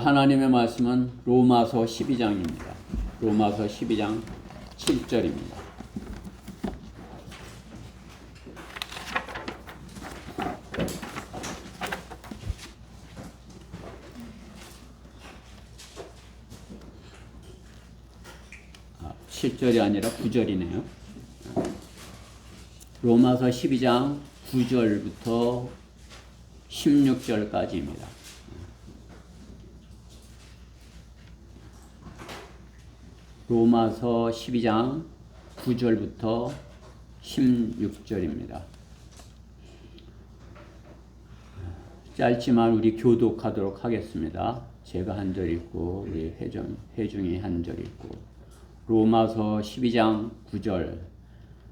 하나님의 말씀은 로마서 12장입니다. 로마서 12장 7절입니다. 아, 7절이 아니라 9절이네요. 로마서 12장 9절부터 16절까지입니다. 로마서 12장 9절부터 16절입니다. 짧지만 우리 교독하도록 하겠습니다. 제가 한 절 읽고 우리 회중이 한 절 읽고. 로마서 12장 9절.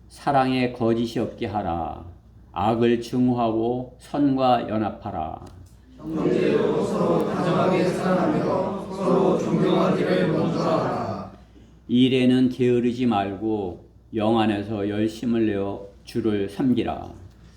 사랑에 거짓이 없게 하라. 악을 증오하고 선과 연합하라. 형제로 서로 다정하게 사랑하며 서로 존경하기를 먼저 하라. 일에는 게으르지 말고 영 안에서 열심을 내어 주를 섬기라.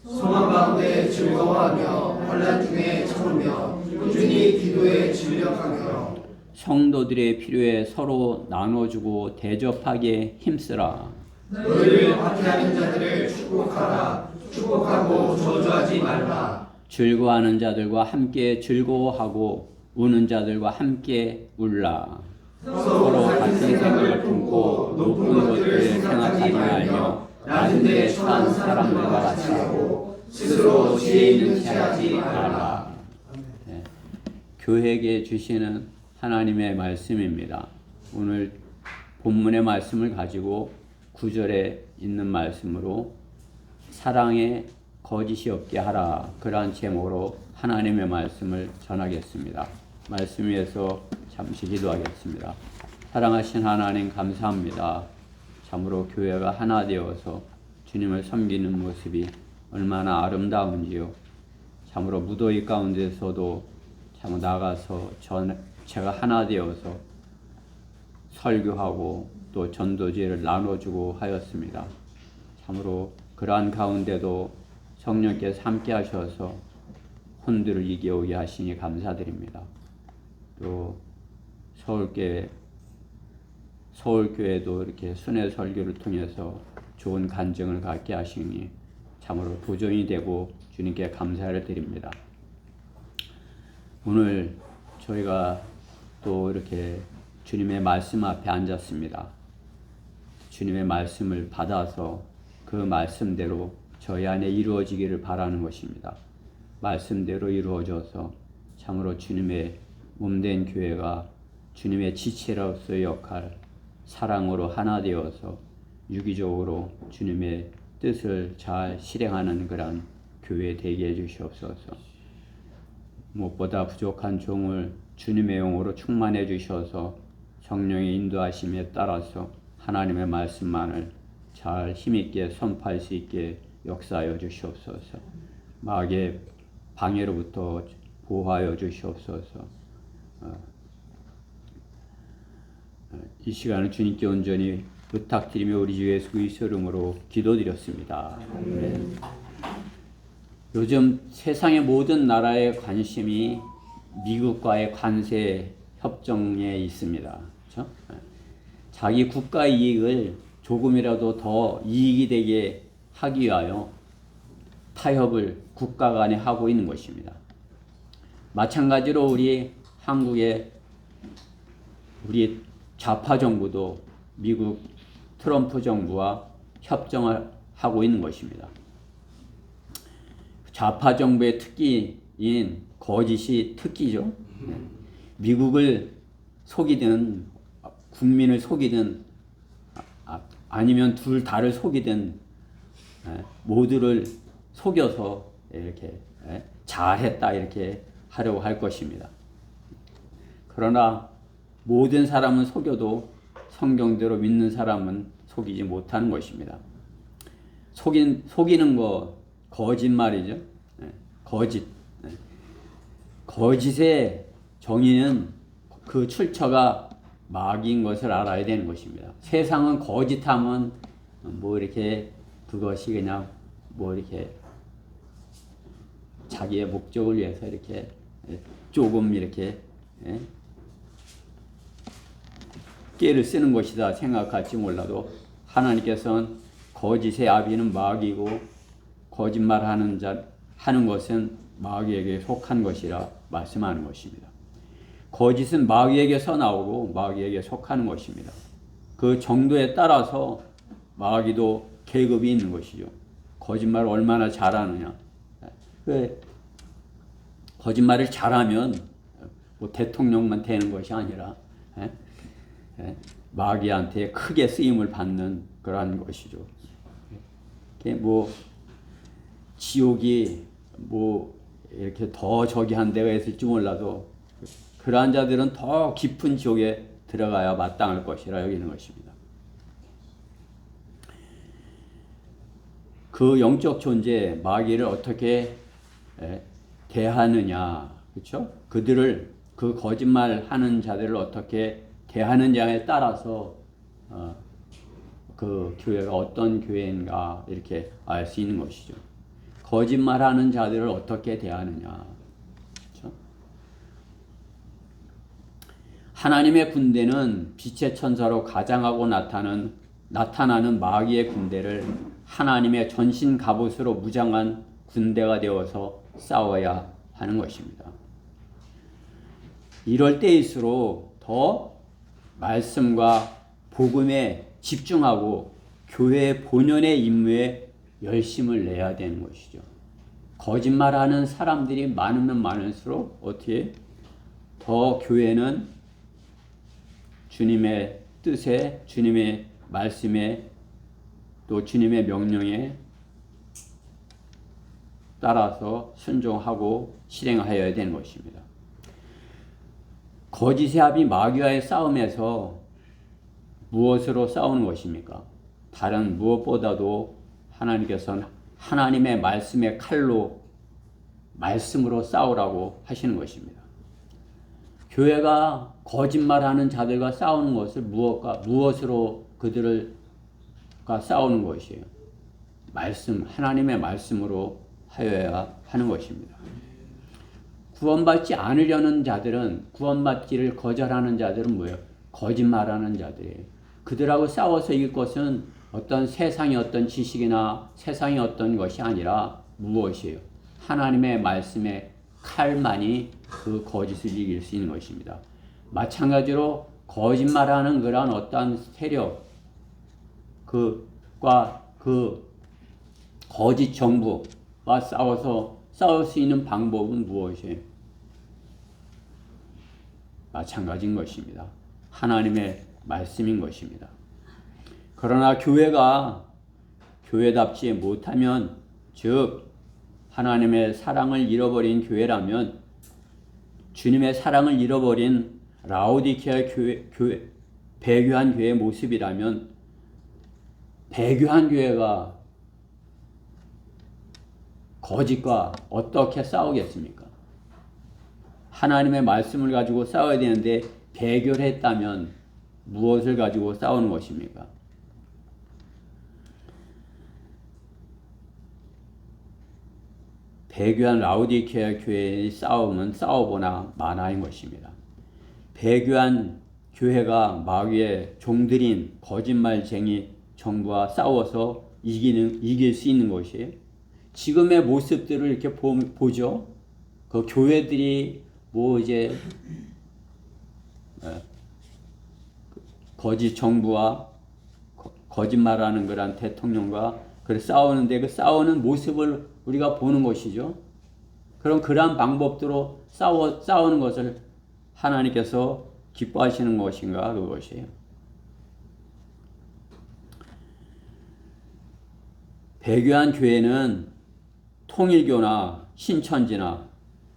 소망 가운데 즐거워하며 환난 중에 참으며 꾸준히 기도에 진력하며 성도들의 필요에 서로 나눠주고 대접하게 힘쓰라. 너희를 박해하는 자들을 축복하라. 축복하고 저주하지 말라. 즐거워하는 자들과 함께 즐거워하고 우는 자들과 함께 울라. 서로 같은 생각을 품고 높은 것들을 생각하지 말며 낮은 데 처한 사람들과 같이 하고 스스로 지혜 있는 체하지 말라. 네. 교회에게 주시는 하나님의 말씀입니다. 오늘 본문의 말씀을 가지고 9절에 있는 말씀으로 사랑에 거짓이 없게 하라, 그러한 제목으로 하나님의 말씀을 전하겠습니다. 말씀 위에서 잠시 기도하겠습니다. 사랑하신 하나님 감사합니다. 참으로 교회가 하나 되어서 주님을 섬기는 모습이 얼마나 아름다운지요. 참으로 무더위 가운데서도 참 나가서 제가 하나 되어서 설교하고 또 전도지를 나눠주고 하였습니다. 참으로 그러한 가운데도 성령께서 함께 하셔서 혼들을 이겨오게 하시니 감사드립니다. 또 서울교회도 이렇게 순회 설교를 통해서 좋은 간증을 갖게 하시니 참으로 도전이 되고 주님께 감사를 드립니다. 오늘 저희가 또 이렇게 주님의 말씀 앞에 앉았습니다. 주님의 말씀을 받아서 그 말씀대로 저희 안에 이루어지기를 바라는 것입니다. 말씀대로 이루어져서 참으로 주님의 몸된 교회가 주님의 지체로서의 역할, 사랑으로 하나 되어서 유기적으로 주님의 뜻을 잘 실행하는 그런 교회 되게 해주시옵소서. 무엇보다 부족한 종을 주님의 영으로 충만해 주셔서 성령의 인도하심에 따라서 하나님의 말씀만을 잘 힘있게 선포할 수 있게 역사하여 주시옵소서. 마귀의 방해로부터 보호하여 주시옵소서. 이 시간을 주님께 온전히 부탁드리며 우리 주 예수 그리스도의 이름으로 기도드렸습니다. 아멘. 요즘 세상의 모든 나라의 관심이 미국과의 관세 협정에 있습니다. 그렇죠? 자기 국가 이익을 조금이라도 더 이익이 되게 하기 위하여 타협을 국가 간에 하고 있는 것입니다. 마찬가지로 우리 한국의 우리 좌파 정부도 미국 트럼프 정부와 협정을 하고 있는 것입니다. 좌파 정부의 특기인 거짓이 특기죠. 미국을 속이든 국민을 속이든 아니면 둘 다를 속이든 모두를 속여서 이렇게 잘했다 이렇게 하려고 할 것입니다. 그러나 모든 사람은 속여도 성경대로 믿는 사람은 속이지 못하는 것입니다. 속이는 거 거짓말이죠. 거짓. 거짓의 정의는 그 출처가 마귀인 것을 알아야 되는 것입니다. 세상은 거짓하면 뭐 이렇게 그것이 그냥 뭐 이렇게 자기의 목적을 위해서 이렇게 조금 이렇게 깨를 쓰는 것이다 생각할지 몰라도 하나님께서는 거짓의 아비는 마귀고 거짓말하는 자 하는 것은 마귀에게 속한 것이라 말씀하는 것입니다. 거짓은 마귀에게서 나오고 마귀에게 속하는 것입니다. 그 정도에 따라서 마귀도 계급이 있는 것이죠. 거짓말을 얼마나 잘하느냐. 거짓말을 잘하면 뭐 대통령만 되는 것이 아니라 마귀한테 크게 쓰임을 받는 그러한 것이죠. 뭐 지옥이 뭐 이렇게 더 저기 한 데가 있을지 몰라도 그러한 자들은 더 깊은 지옥에 들어가야 마땅할 것이라 여기는 것입니다. 그 영적 존재 마귀를 어떻게 대하느냐, 그렇죠? 그들을 그 거짓말하는 자들을 어떻게 대하느냐에 따라서 그 교회가 어떤 교회인가 이렇게 알 수 있는 것이죠. 거짓말하는 자들을 어떻게 대하느냐, 그렇죠? 하나님의 군대는 빛의 천사로 가장하고 나타나는 마귀의 군대를 하나님의 전신 갑옷으로 무장한 군대가 되어서 싸워야 하는 것입니다. 이럴 때일수록 더 말씀과 복음에 집중하고 교회의 본연의 임무에 열심을 내야 되는 것이죠. 거짓말하는 사람들이 많으면 많을수록 어떻게 더 교회는 주님의 뜻에, 주님의 말씀에, 또 주님의 명령에 따라서 순종하고 실행하여야 되는 것입니다. 거짓의 합이 마귀와의 싸움에서 무엇으로 싸우는 것입니까? 다른 무엇보다도 하나님께서는 하나님의 말씀의 칼로 말씀으로 싸우라고 하시는 것입니다. 교회가 거짓말하는 자들과 싸우는 것을 무엇으로 그들과 싸우는 것이에요? 하나님의 말씀으로 하여야 하는 것입니다. 구원받지 않으려는 자들은, 구원받기를 거절하는 자들은 뭐예요? 거짓말하는 자들이에요. 그들하고 싸워서 이길 것은 어떤 세상의 어떤 지식이나 세상의 어떤 것이 아니라 무엇이에요? 하나님의 말씀의 칼만이 그 거짓을 이길 수 있는 것입니다. 마찬가지로 거짓말하는 그러한 어떠한 세력과 그 거짓 정부와 싸울 수 있는 방법은 무엇이에요? 마찬가지인 것입니다. 하나님의 말씀인 것입니다. 그러나 교회가 교회답지 못하면, 즉 하나님의 사랑을 잃어버린 교회라면, 주님의 사랑을 잃어버린 라오디게아 교회, 배교한 교회의 모습이라면, 배교한 교회가 거짓과 어떻게 싸우겠습니까? 하나님의 말씀을 가지고 싸워야 되는데 배교를 했다면 무엇을 가지고 싸우는 것입니까? 배교한 라오디게아 교회의 싸움은 싸워보나 마나인 것입니다. 배교한 교회가 마귀의 종들인 거짓말쟁이 정부와 싸워서 이길 수 있는 것이에요. 지금의 모습들을 이렇게 보죠. 그 교회들이 뭐 이제 거짓 정부와 거짓말하는 그런 대통령과 싸우는데 그 싸우는 모습을 우리가 보는 것이죠. 그럼 그러한 방법대로 싸우는 것을 하나님께서 기뻐하시는 것인가, 그것이에요. 배교한 교회는 통일교나 신천지나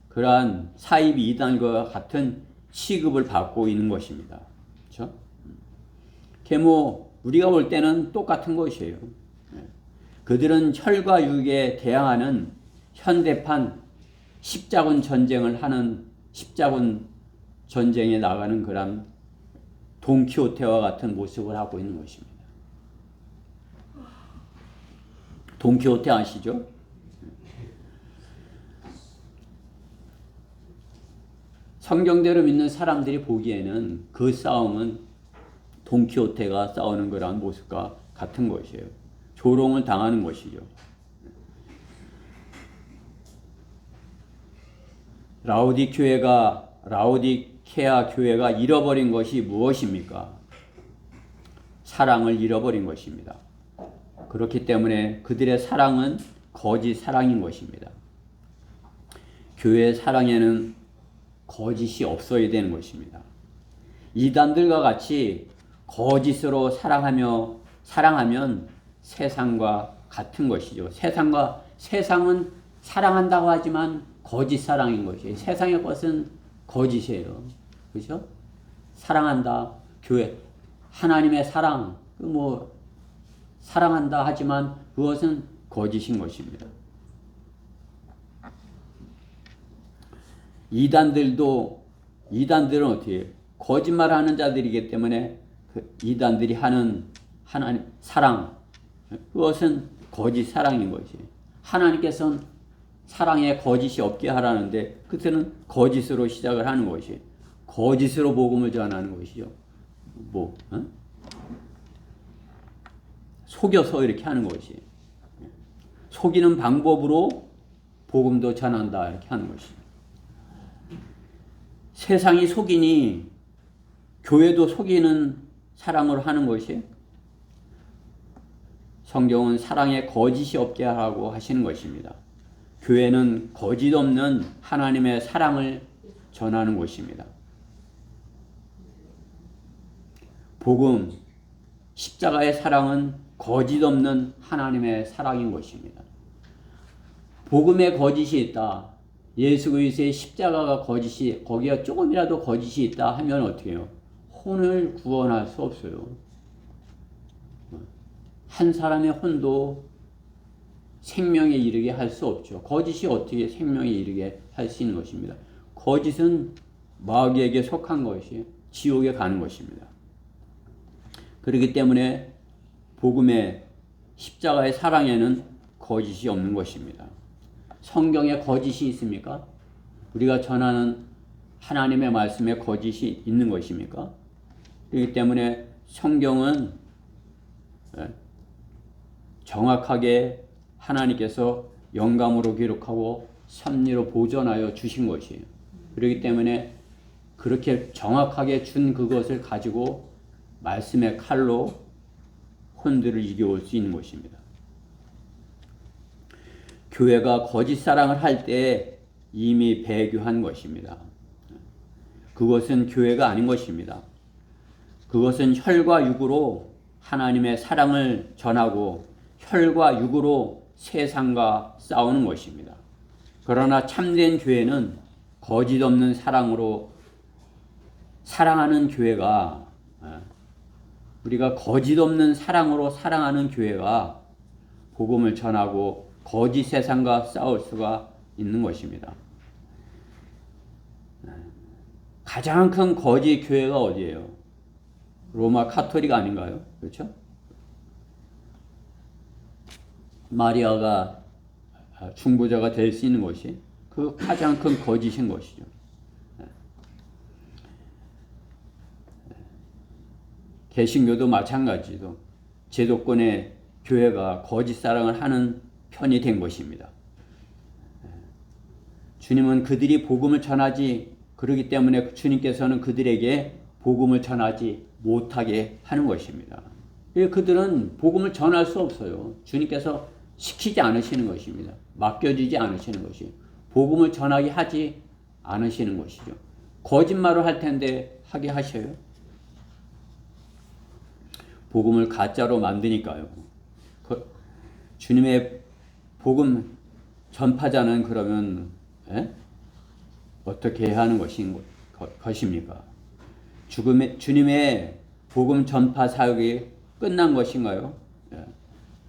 그러한 사이비 이단과 같은 취급을 받고 있는 것입니다. 그렇죠? 우리가 볼 때는 똑같은 것이에요. 그들은 혈과 육에 대항하는 현대판 십자군 전쟁을 하는, 십자군 전쟁에 나가는 그런 돈키호테와 같은 모습을 하고 있는 것입니다. 돈키호테 아시죠? 성경대로 믿는 사람들이 보기에는 그 싸움은 돈키호테가 싸우는 거랑 모습과 같은 것이에요. 조롱을 당하는 것이죠. 라오디케아 교회가 잃어버린 것이 무엇입니까? 사랑을 잃어버린 것입니다. 그렇기 때문에 그들의 사랑은 거짓 사랑인 것입니다. 교회의 사랑에는 거짓이 없어야 되는 것입니다. 이단들과 같이 거짓으로 사랑하면 세상과 같은 것이죠. 세상은 사랑한다고 하지만 거짓 사랑인 것이에요. 세상의 것은 거짓이에요. 그렇죠? 사랑한다. 교회 하나님의 사랑 사랑한다 하지만 그것은 거짓인 것입니다. 이단들은 어떻게 해요? 거짓말하는 자들이기 때문에 이단들이 하는 하나님 사랑 그것은 거짓 사랑인 것이에요. 하나님께서는 사랑에 거짓이 없게 하라는데 그때는 거짓으로 시작을 하는 것이에요. 거짓으로 복음을 전하는 것이죠. 속여서 이렇게 하는 것이에요. 속이는 방법으로 복음도 전한다 이렇게 하는 것이에요. 세상이 속이니 교회도 속이는 사랑으로 하는 것이에요. 성경은 사랑에 거짓이 없게 하라고 하시는 것입니다. 교회는 거짓 없는 하나님의 사랑을 전하는 곳입니다. 복음, 십자가의 사랑은 거짓 없는 하나님의 사랑인 것입니다. 복음에 거짓이 있다. 예수 그리스도의 십자가가 거짓이 거기에 조금이라도 거짓이 있다 하면 어떻게 해요? 혼을 구원할 수 없어요. 한 사람의 혼도 생명에 이르게 할 수 없죠. 거짓이 어떻게 생명에 이르게 할 수 있는 것입니다. 거짓은 마귀에게 속한 것이 지옥에 가는 것입니다. 그렇기 때문에 복음의 십자가의 사랑에는 거짓이 없는 것입니다. 성경에 거짓이 있습니까? 우리가 전하는 하나님의 말씀에 거짓이 있는 것입니까? 그렇기 때문에 성경은 정확하게 하나님께서 영감으로 기록하고 섭리로 보존하여 주신 것이에요. 그렇기 때문에 그렇게 정확하게 준 그것을 가지고 말씀의 칼로 혼들을 이겨올 수 있는 것입니다. 교회가 거짓 사랑을 할 때 이미 배교한 것입니다. 그것은 교회가 아닌 것입니다. 그것은 혈과 육으로 하나님의 사랑을 전하고 혈과 육으로 세상과 싸우는 것입니다. 그러나 참된 교회는 거짓 없는 사랑으로 사랑하는 교회가 우리가 거짓 없는 사랑으로 사랑하는 교회가 복음을 전하고 거짓 세상과 싸울 수가 있는 것입니다. 가장 큰 거짓 교회가 어디예요? 로마 카톨릭 아닌가요? 그렇죠? 마리아가 중보자가 될 수 있는 것이 그 가장 큰 거짓인 것이죠. 개신교도 마찬가지로 제도권의 교회가 거짓 사랑을 하는 편이 된 것입니다. 주님은 그들이 복음을 전하지 그러기 때문에 주님께서는 그들에게 복음을 전하지 못하게 하는 것입니다. 그들은 복음을 전할 수 없어요. 주님께서 시키지 않으시는 것입니다. 맡겨주지 않으시는 것이에요. 복음을 전하게 하지 않으시는 것이죠. 거짓말을 할 텐데 하게 하셔요. 복음을 가짜로 만드니까요. 주님의 복음 전파자는 그러면 어떻게 해야 하는 것입니까? 주님의 복음 전파 사역이 끝난 것인가요?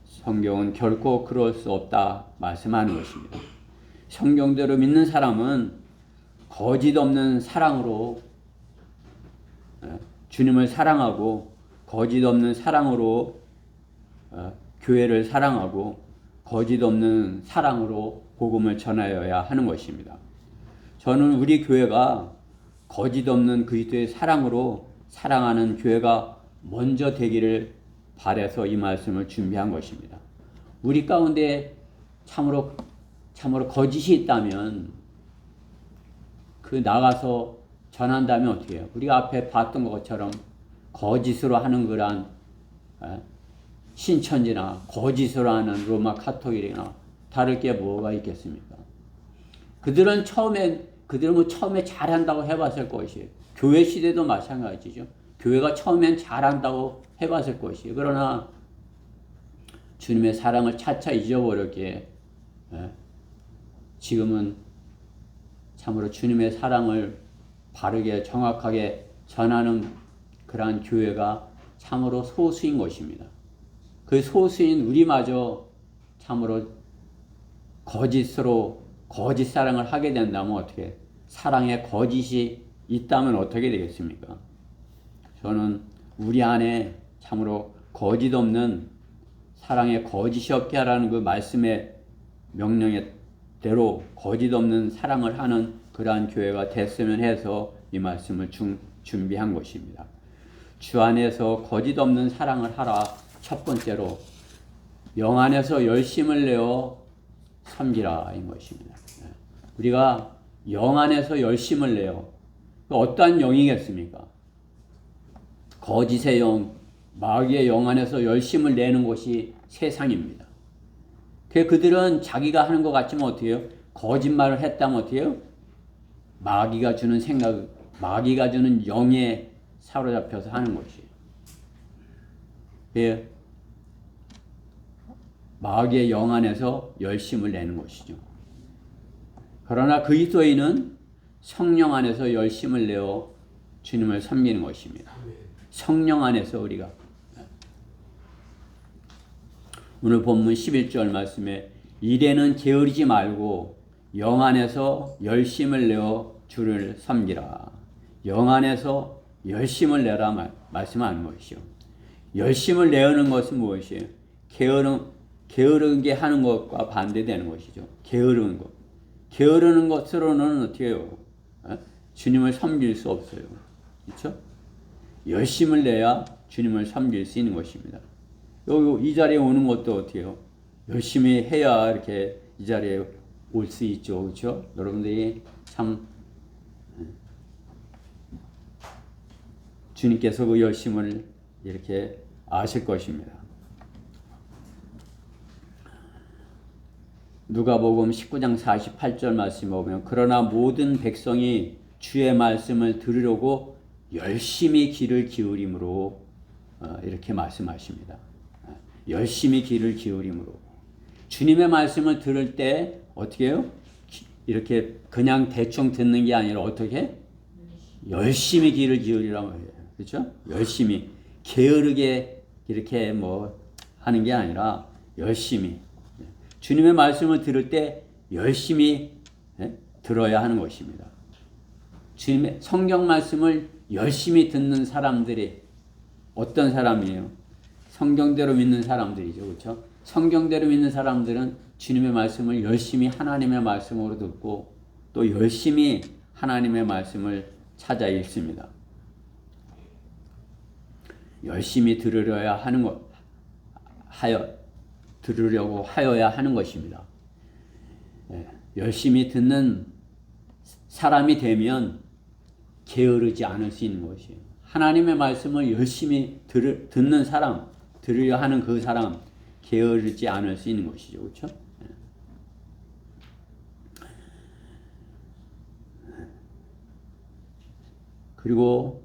성경은 결코 그럴 수 없다 말씀하는 것입니다. 성경대로 믿는 사람은 거짓 없는 사랑으로 주님을 사랑하고 거짓 없는 사랑으로 교회를 사랑하고 거짓 없는 사랑으로 복음을 전하여야 하는 것입니다. 저는 우리 교회가 거짓 없는 그리스도의 사랑으로 사랑하는 교회가 먼저 되기를 바라서 이 말씀을 준비한 것입니다. 우리 가운데 참으로 거짓이 있다면 그 나가서 전한다면 어떻게 해요? 우리가 앞에 봤던 것처럼 거짓으로 하는 그런 신천지나 거짓으로 하는 로마 카톨릭이나 다를 게 뭐가 있겠습니까? 그들은 처음에 잘한다고 해봤을 것이에요. 교회 시대도 마찬가지죠. 교회가 처음엔 잘한다고 해봤을 것이에요. 그러나 주님의 사랑을 차차 잊어버렸기에 지금은 참으로 주님의 사랑을 바르게 정확하게 전하는 그러한 교회가 참으로 소수인 것입니다. 그 소수인 우리마저 참으로 거짓으로 거짓 사랑을 하게 된다면 어떻게, 사랑에 거짓이 있다면 어떻게 되겠습니까? 저는 우리 안에 참으로 거짓 없는, 사랑에 거짓이 없게 하라는 그 말씀의 명령대로 거짓 없는 사랑을 하는 그러한 교회가 됐으면 해서 이 말씀을 준비한 것입니다. 주 안에서 거짓 없는 사랑을 하라. 첫 번째로 영 안에서 열심을 내어 섬기라 이 것입니다. 우리가 영 안에서 열심을 내어, 어떠한 영이겠습니까? 거짓의 영, 마귀의 영 안에서 열심을 내는 것이 세상입니다. 그들은 자기가 하는 것 같지만 어떻게 해요? 거짓말을 했다면 어떻게 해요? 마귀가 주는 생각, 마귀가 주는 영에 사로잡혀서 하는 것이에요. 마귀의 영 안에서 열심을 내는 것이죠. 그러나 그리스도인은 성령 안에서 열심을 내어 주님을 섬기는 것입니다. 성령 안에서 우리가 오늘 본문 11절 말씀에 이래는 게으르지 말고 영 안에서 열심을 내어 주를 섬기라. 영 안에서 열심을 내라 말씀하는 것이요. 열심을 내는 것은 무엇이에요? 게으르게 하는 것과 반대되는 것이죠. 게으르는 것. 게으르는 것으로는 어떻게 해요? 주님을 섬길 수 없어요. 그렇죠? 열심을 내야 주님을 섬길 수 있는 것입니다. 이 자리에 오는 것도 어떻게 해요? 열심히 해야 이렇게 이 자리에 올 수 있죠. 그렇죠? 여러분들이 참 주님께서 그 열심을 이렇게 아실 것입니다. 누가복음 19장 48절 말씀에 보면 그러나 모든 백성이 주의 말씀을 들으려고 열심히 귀를 기울임으로 이렇게 말씀하십니다. 열심히 귀를 기울임으로. 주님의 말씀을 들을 때 어떻게 해요? 이렇게 그냥 대충 듣는 게 아니라 어떻게? 열심히 귀를 기울이라고 해요. 그렇죠? 열심히. 게으르게 이렇게 하는 게 아니라 열심히. 주님의 말씀을 들을 때 열심히 들어야 하는 것입니다. 주님의 성경 말씀을 열심히 듣는 사람들이 어떤 사람이에요? 성경대로 믿는 사람들이죠. 그렇죠? 성경대로 믿는 사람들은 주님의 말씀을 열심히 하나님의 말씀으로 듣고 또 열심히 하나님의 말씀을 찾아 읽습니다. 열심히 들으려고 하여야 하는 것입니다. 열심히 듣는 사람이 되면 게으르지 않을 수 있는 것이에요. 하나님의 말씀을 열심히 듣는 사람, 들으려 하는 그 사람, 게으르지 않을 수 있는 것이죠. 그렇죠? 그리고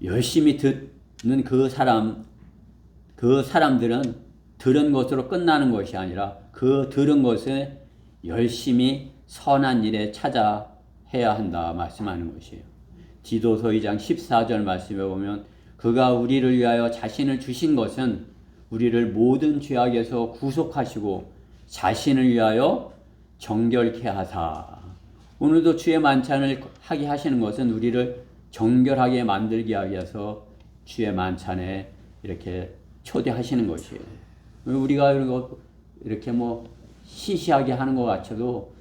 열심히 듣는 그 사람들은 들은 것으로 끝나는 것이 아니라 그 들은 것을 열심히 선한 일에 찾아 해야 한다 말씀하는 것이에요. 디도서 2장 14절 말씀에 보면 그가 우리를 위하여 자신을 주신 것은 우리를 모든 죄악에서 구속하시고 자신을 위하여 정결케 하사. 오늘도 주의 만찬을 하게 하시는 것은 우리를 정결하게 만들기 위해서 주의 만찬에 이렇게 초대하시는 것이에요. 우리가 이렇게 시시하게 하는 것 같아도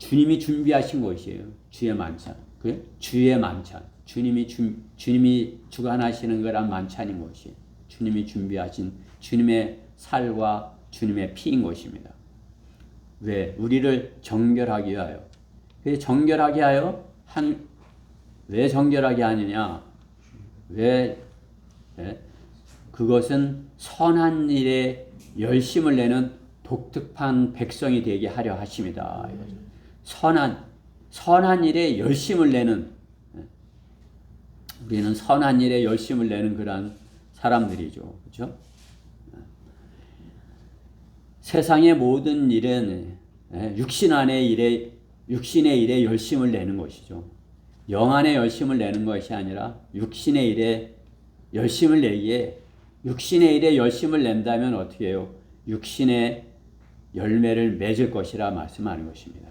주님이 준비하신 것이에요. 주의 만찬. 그 주의 만찬. 주님이 주관하시는 거란 만찬인 것이 주님이 준비하신 주님의 살과 주님의 피인 것입니다. 왜? 우리를 정결하게 하여. 왜 정결하게 하여? 왜 정결하게 하느냐? 왜? 그것은 선한 일에 열심을 내는 독특한 백성이 되게 하려 하십니다. 선한 일에 열심을 내는, 우리는 선한 일에 열심을 내는 그러한 사람들이죠. 그렇죠? 세상의 모든 일은 육신의 일에 열심을 내는 것이죠. 영 안에 열심을 내는 것이 아니라 육신의 일에 열심을 내기에, 육신의 일에 열심을 낸다면 어떻게 해요? 육신의 열매를 맺을 것이라 말씀하는 것입니다.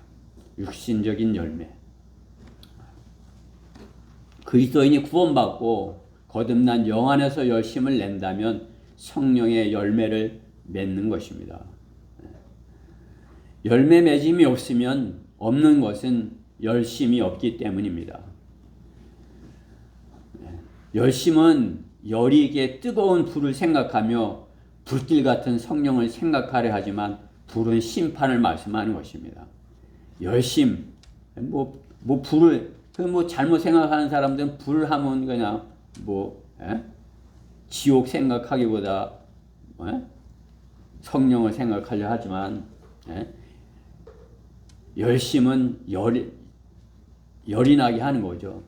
육신적인 열매. 그리스도인이 구원받고 거듭난 영 안에서 열심을 낸다면 성령의 열매를 맺는 것입니다. 열매 맺음이 없으면 없는 것은 열심이 없기 때문입니다. 열심은 열이게 뜨거운 불을 생각하며 불길 같은 성령을 생각하려 하지만 불은 심판을 말씀하는 것입니다. 열심, 불을, 잘못 생각하는 사람들은 불 하면 그냥 지옥 생각하기보다 성령을 생각하려 하지만 열심은 열이 나게 하는 거죠.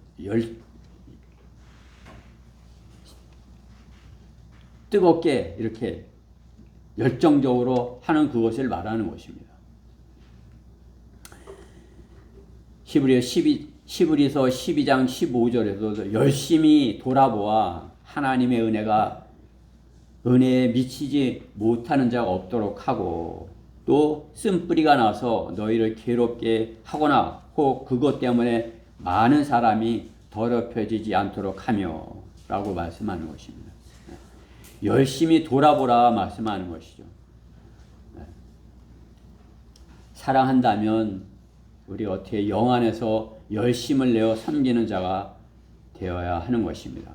뜨겁게 이렇게 열정적으로 하는 그것을 말하는 것입니다. 히브리서 12장 15절에도 열심히 돌아보아 하나님의 은혜에 미치지 못하는 자가 없도록 하고, 또 쓴뿌리가 나서 너희를 괴롭게 하거나 혹 그것 때문에 많은 사람이 더럽혀지지 않도록 하며 라고 말씀하는 것입니다. 열심히 돌아보라 말씀하는 것이죠. 사랑한다면 우리 어떻게 영 안에서 열심을 내어 섬기는 자가 되어야 하는 것입니다.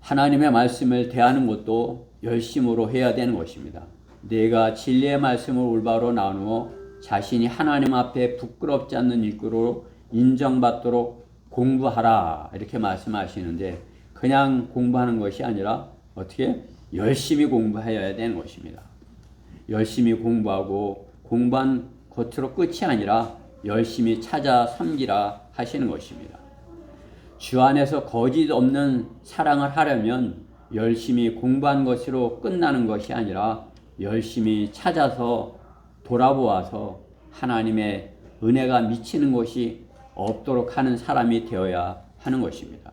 하나님의 말씀을 대하는 것도 열심으로 해야 되는 것입니다. 내가 진리의 말씀을 올바로 나누어 자신이 하나님 앞에 부끄럽지 않는 일꾼으로 인정받도록 공부하라 이렇게 말씀하시는데, 그냥 공부하는 것이 아니라 어떻게 열심히 공부해야 되는 것입니다. 열심히 공부하고 공부한 것으로 끝이 아니라 열심히 찾아 섬기라 하시는 것입니다. 주 안에서 거짓 없는 사랑을 하려면 열심히 공부한 것으로 끝나는 것이 아니라 열심히 찾아서 돌아보아서 하나님의 은혜가 미치는 것이 없도록 하는 사람이 되어야 하는 것입니다.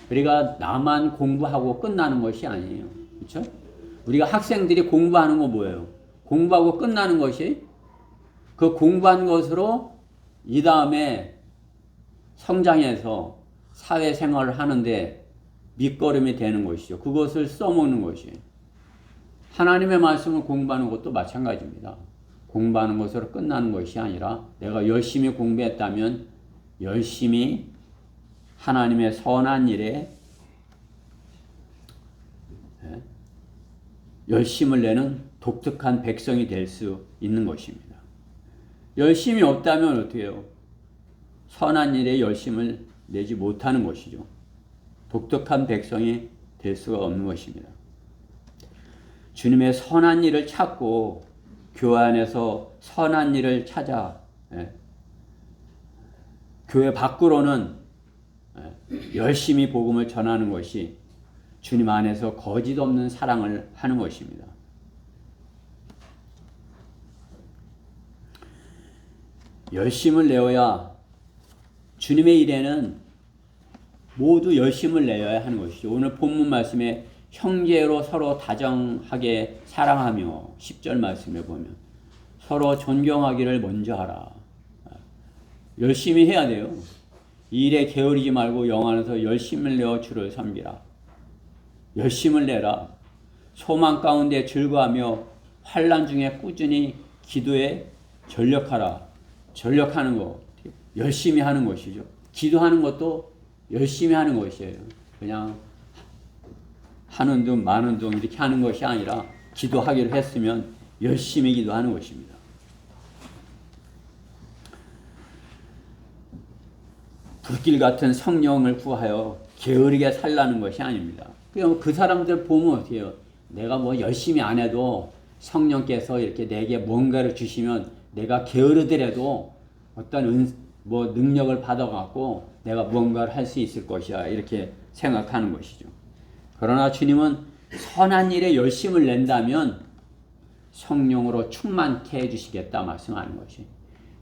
우리가 나만 공부하고 끝나는 것이 아니에요. 그렇죠? 우리가 학생들이 공부하는 거 뭐예요? 공부하고 끝나는 것이 그 공부한 것으로 이 다음에 성장해서 사회생활을 하는데 밑거름이 되는 것이죠. 그것을 써먹는 것이. 하나님의 말씀을 공부하는 것도 마찬가지입니다. 공부하는 것으로 끝나는 것이 아니라 내가 열심히 공부했다면 열심히 하나님의 선한 일에 열심을 내는 독특한 백성이 될 수 있는 것입니다. 열심이 없다면 어떻게 해요? 선한 일에 열심을 내지 못하는 것이죠. 독특한 백성이 될 수가 없는 것입니다. 주님의 선한 일을 찾고 교회 안에서 선한 일을 찾아 교회 밖으로는 열심히 복음을 전하는 것이 주님 안에서 거짓 없는 사랑을 하는 것입니다. 열심을 내어야, 주님의 일에는 모두 열심을 내어야 하는 것이죠. 오늘 본문 말씀에 형제로 서로 다정하게 사랑하며 10절 말씀에 보면 서로 존경하기를 먼저 하라. 열심히 해야 돼요. 이 일에 게으르지 말고 영 안에서 열심을 내어 주를 섬기라. 열심을 내라. 소망 가운데 즐거워하며 환난 중에 꾸준히 기도에 전력하라. 전력하는 거, 열심히 하는 것이죠. 기도하는 것도 열심히 하는 것이에요. 그냥 하는 둥 마는 둥 이렇게 하는 것이 아니라 기도하기로 했으면 열심히 기도하는 것입니다. 불길 같은 성령을 구하여 게으르게 살라는 것이 아닙니다. 그 사람들 보면 어떻게 해요? 내가 뭐 열심히 안 해도 성령께서 이렇게 내게 뭔가를 주시면 내가 게으르더라도 어떤 능력을 받아갖고 내가 무언가를 할 수 있을 것이야. 이렇게 생각하는 것이죠. 그러나 주님은 선한 일에 열심을 낸다면 성령으로 충만케 해주시겠다 말씀하는 것이.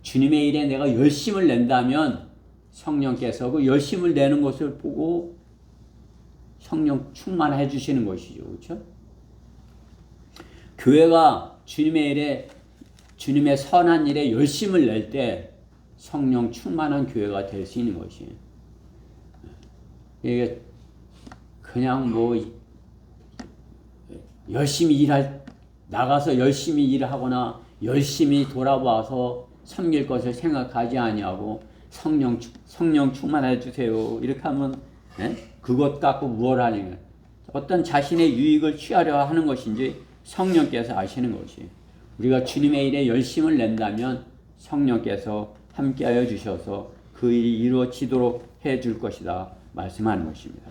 주님의 일에 내가 열심을 낸다면 성령께서 그 열심을 내는 것을 보고 성령 충만해 주시는 것이죠. 그렇죠? 교회가 주님의 일에, 주님의 선한 일에 열심을 낼 때 성령 충만한 교회가 될 수 있는 것이에요. 이게 그냥 열심히 나가서 열심히 일을 하거나 열심히 돌아와서 섬길 것을 생각하지 아니하고 성령 충만해 주세요. 이렇게 하면 그것 갖고 무엇을 하는 거예요? 어떤 자신의 유익을 취하려 하는 것인지 성령께서 아시는 것이. 우리가 주님의 일에 열심을 낸다면 성령께서 함께하여 주셔서 그 일이 이루어지도록 해줄 것이다 말씀하는 것입니다.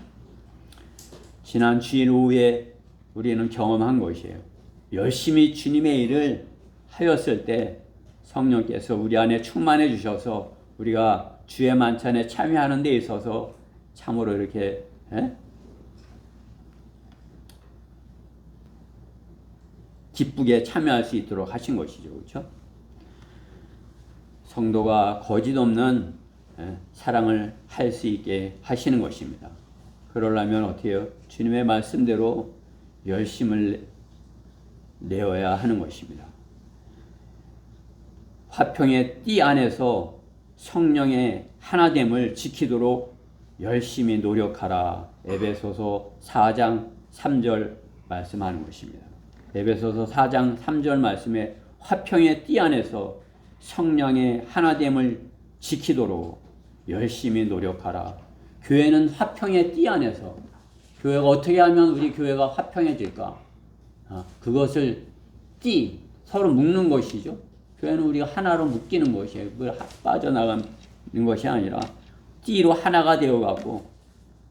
지난 주일 오후에 우리는 경험한 것이에요. 열심히 주님의 일을 하였을 때 성령께서 우리 안에 충만해 주셔서 우리가 주의 만찬에 참여하는 데 있어서 참으로 이렇게 기쁘게 참여할 수 있도록 하신 것이죠. 그렇죠? 성도가 거짓 없는 사랑을 할 수 있게 하시는 것입니다. 그러려면 어떻게 해요? 주님의 말씀대로 열심을 내어야 하는 것입니다. 화평의 띠 안에서 성령의 하나됨을 지키도록 열심히 노력하라. 에베소서 4장 3절 말씀하는 것입니다. 에베소서 4장 3절 말씀에 화평의 띠 안에서 성령의 하나됨을 지키도록 열심히 노력하라. 교회는 화평의 띠 안에서, 교회가 어떻게 하면 우리 교회가 화평해질까? 그것을 서로 묶는 것이죠. 교회는 우리가 하나로 묶이는 것이에요. 빠져나가는 것이 아니라 띠로 하나가 되어갖고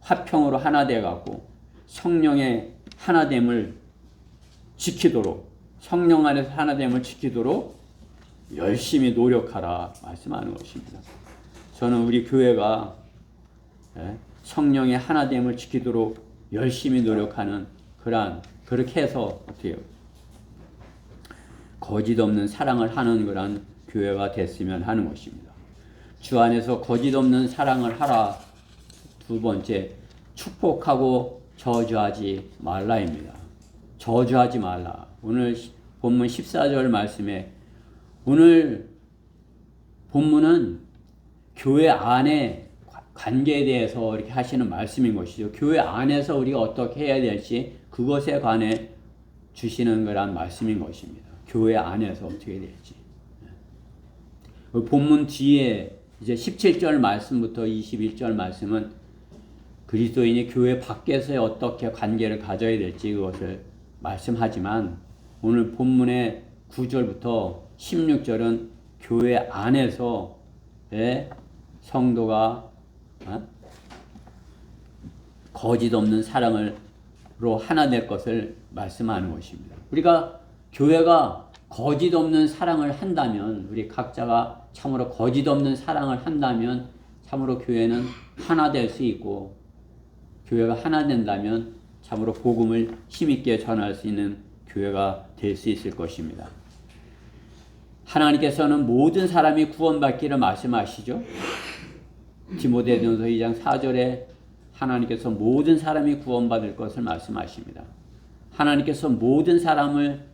화평으로 하나 되어갖고 성령의 하나됨을 지키도록, 성령 안에서 하나됨을 지키도록 열심히 노력하라 말씀하는 것입니다. 저는 우리 교회가 성령의 하나됨을 지키도록 열심히 노력하는 그렇게 해서 어떻게 해요? 거짓 없는 사랑을 하는 그런 교회가 됐으면 하는 것입니다. 주 안에서 거짓 없는 사랑을 하라. 두 번째, 축복하고 저주하지 말라입니다. 저주하지 말라. 오늘 본문 14절 말씀에, 오늘 본문은 교회 안에 관계에 대해서 이렇게 하시는 말씀인 것이죠. 교회 안에서 우리가 어떻게 해야 될지 그것에 관해 주시는 거란 말씀인 것입니다. 교회 안에서 어떻게 해야 될지. 본문 뒤에 이제 17절 말씀부터 21절 말씀은 그리스도인이 교회 밖에서 어떻게 관계를 가져야 될지 그것을 말씀하지만, 오늘 본문의 9절부터 16절은 교회 안에서의 성도가 거짓 없는 사랑으로 하나 될 것을 말씀하는 것입니다. 우리가 교회가 거짓 없는 사랑을 한다면, 우리 각자가 참으로 거짓 없는 사랑을 한다면 참으로 교회는 하나 될 수 있고, 교회가 하나 된다면 참으로 복음을 힘있게 전할 수 있는 교회가 될 수 있을 것입니다. 하나님께서는 모든 사람이 구원받기를 말씀하시죠. 디모데전서 2장 4절에 하나님께서 모든 사람이 구원받을 것을 말씀하십니다. 하나님께서 모든 사람을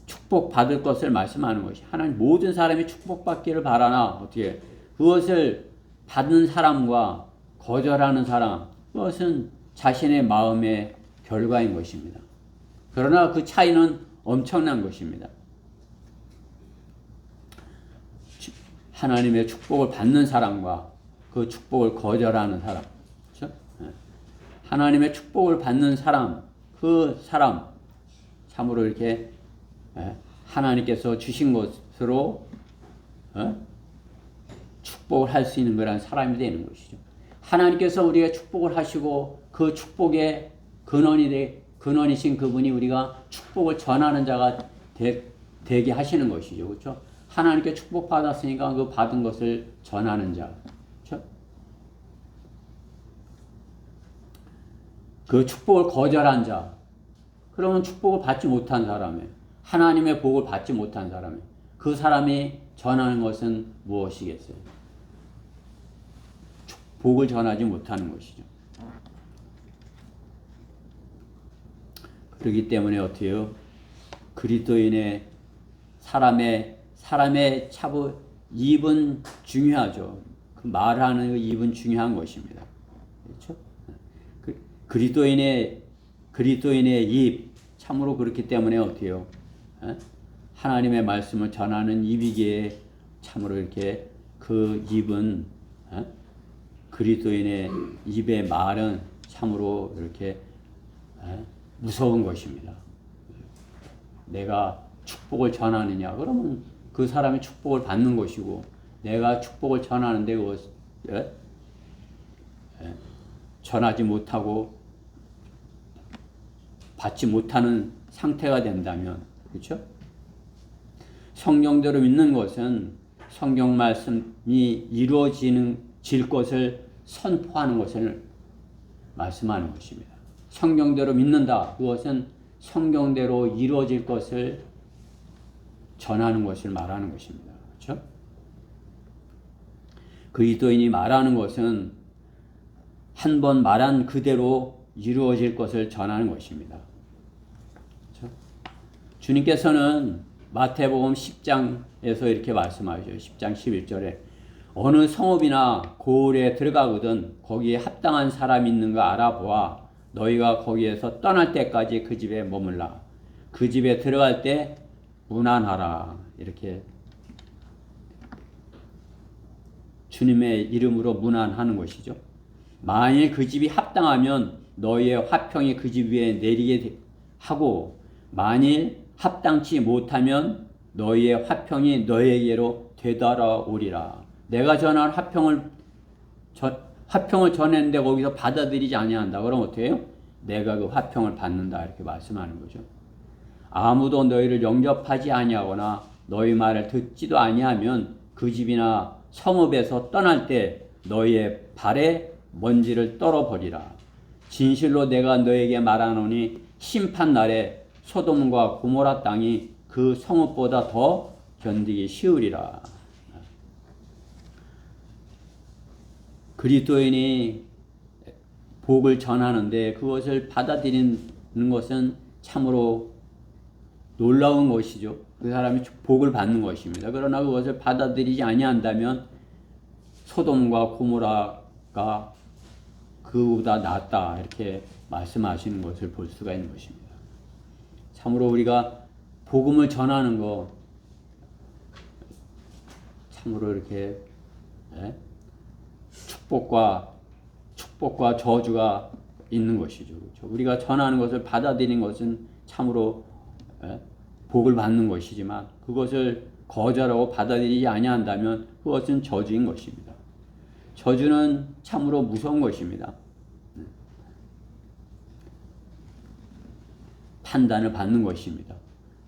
축복받을 것을 말씀하는 것이, 하나님 모든 사람이 축복받기를 바라나 어떻게 그것을 받는 사람과 거절하는 사람, 그것은 자신의 마음의 결과인 것입니다. 그러나 그 차이는 엄청난 것입니다. 하나님의 축복을 받는 사람과 그 축복을 거절하는 사람, 그렇죠? 하나님의 축복을 받는 사람, 그 사람 참으로 이렇게 하나님께서 주신 것으로 축복을 할 수 있는 그런 사람이 되는 것이죠. 하나님께서 우리에게 축복을 하시고 그 축복의 근원이신 그분이 우리가 축복을 전하는 자가 되게 하시는 것이죠. 그렇죠? 하나님께 축복 받았으니까 그 받은 것을 전하는 자. 그렇죠? 그 축복을 거절한 자. 그러면 축복을 받지 못한 사람이에요. 하나님의 복을 받지 못한 사람이에요. 그 사람이 전하는 것은 무엇이겠어요? 복을 전하지 못하는 것이죠. 그렇기 때문에 어떻게 해요? 그리스도인의 사람의 차부 입은 중요하죠. 그 말하는 그 입은 중요한 것입니다. 그렇죠? 그리스도인의 입 참으로 그렇기 때문에 어떻게 해요? 하나님의 말씀을 전하는 입이기에 참으로 이렇게 그 입은 그리스도인의 입의 말은 참으로 이렇게 무서운 것입니다. 내가 축복을 전하느냐 그러면 그 사람이 축복을 받는 것이고 내가 축복을 전하는데 그것을 전하지 못하고 받지 못하는 상태가 된다면 그렇죠? 성경대로 믿는 것은 성경 말씀이 이루어질 것을 선포하는 것을 말씀하는 것입니다. 성경대로 믿는다. 그것은 성경대로 이루어질 것을 전하는 것을 말하는 것입니다. 그렇죠? 그리스도인이 말하는 것은 한 번 말한 그대로 이루어질 것을 전하는 것입니다. 그렇죠? 주님께서는 마태복음 10장에서 이렇게 말씀하죠. 10장 11절에 어느 성읍이나 고을에 들어가거든 거기에 합당한 사람이 있는가 알아보아 너희가 거기에서 떠날 때까지 그 집에 머물라. 그 집에 들어갈 때 문안하라. 이렇게 주님의 이름으로 문안하는 것이죠. 만일 그 집이 합당하면 너희의 화평이 그 집 위에 내리게 하고 만일 합당치 못하면 너희의 화평이 너희에게로 되돌아오리라. 내가 전한 화평을 전했는데 거기서 받아들이지 아니한다. 그럼 어떻게 해요? 내가 그 화평을 받는다. 이렇게 말씀하는 거죠. 아무도 너희를 영접하지 아니하거나 너희 말을 듣지도 아니하면 그 집이나 성읍에서 떠날 때 너희의 발에 먼지를 떨어버리라. 진실로 내가 너에게 말하노니 심판날에 소돔과 고모라 땅이 그 성읍보다 더 견디기 쉬우리라. 그리스도인이 복을 전하는데 그것을 받아들이는 것은 참으로 놀라운 것이죠. 그 사람이 복을 받는 것입니다. 그러나 그것을 받아들이지 아니한다면 소돔과 고모라가 그보다 낫다 이렇게 말씀하시는 것을 볼 수가 있는 것입니다. 참으로 우리가 복음을 전하는 거 참으로 이렇게 축복과 저주가 있는 것이죠. 그렇죠? 우리가 전하는 것을 받아들이는 것은 참으로 복을 받는 것이지만 그것을 거절하고 받아들이지 아니한다면 그것은 저주인 것입니다. 저주는 참으로 무서운 것입니다. 판단을 받는 것입니다.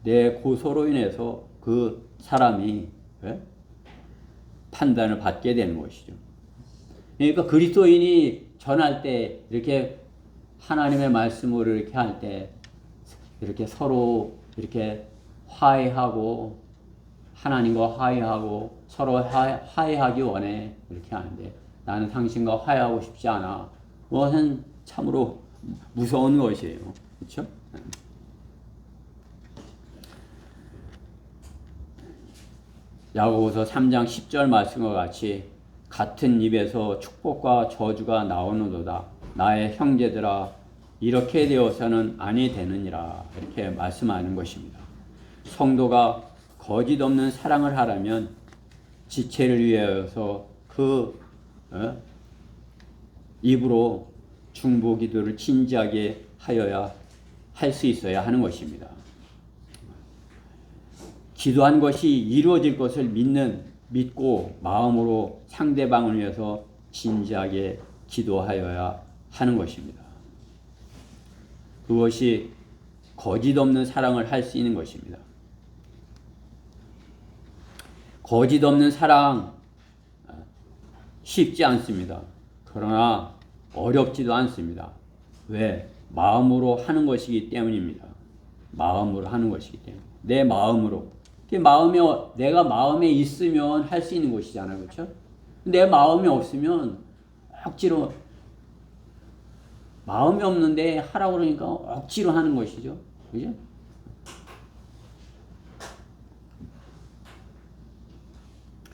내 고소로 인해서 그 사람이 판단을 받게 되는 것이죠. 그러니까 그리스도인이 전할 때 이렇게 하나님의 말씀으로 이렇게 할 때 이렇게 서로 이렇게 화해하고 하나님과 화해하고 서로 화해하기 원해 이렇게 하는데 나는 당신과 화해하고 싶지 않아. 그것은 참으로 무서운 것이에요. 그렇죠? 야고보서 3장 10절 말씀과 같이 같은 입에서 축복과 저주가 나오는도다. 나의 형제들아 이렇게 되어서는 아니 되느니라. 이렇게 말씀하는 것입니다. 성도가 거짓 없는 사랑을 하려면 지체를 위하여서 입으로 중보 기도를 진지하게 하여야 할 수 있어야 하는 것입니다. 기도한 것이 이루어질 것을 믿고 마음으로 상대방을 위해서 진지하게 기도하여야 하는 것입니다. 그것이 거짓 없는 사랑을 할 수 있는 것입니다. 거짓 없는 사랑 쉽지 않습니다. 그러나 어렵지도 않습니다. 왜? 마음으로 하는 것이기 때문입니다. 마음으로 하는 것이기 때문에. 내 마음으로. 내가 마음에 있으면 할 수 있는 것이잖아요. 그렇죠? 내 마음이 없으면 억지로, 마음이 없는데 하라고 그러니까 억지로 하는 것이죠. 그죠?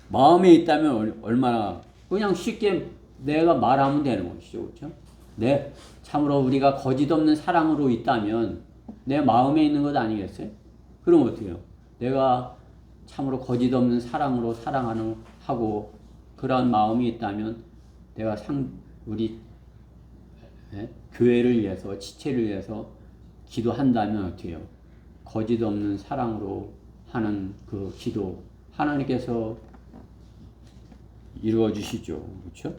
마음에 있다면 얼마나 그냥 쉽게 내가 말하면 되는 것이죠. 그렇죠? 참으로 우리가 거짓 없는 사랑으로 있다면 내 마음에 있는 것 아니겠어요? 그럼 어떻게 해요? 내가 참으로 거짓 없는 사랑으로 하고 그런 마음이 있다면 내가 우리 교회를 위해서, 지체를 위해서 기도한다면 어떻게 해요? 거짓 없는 사랑으로 하는 그 기도 하나님께서 이루어 주시죠. 그렇죠?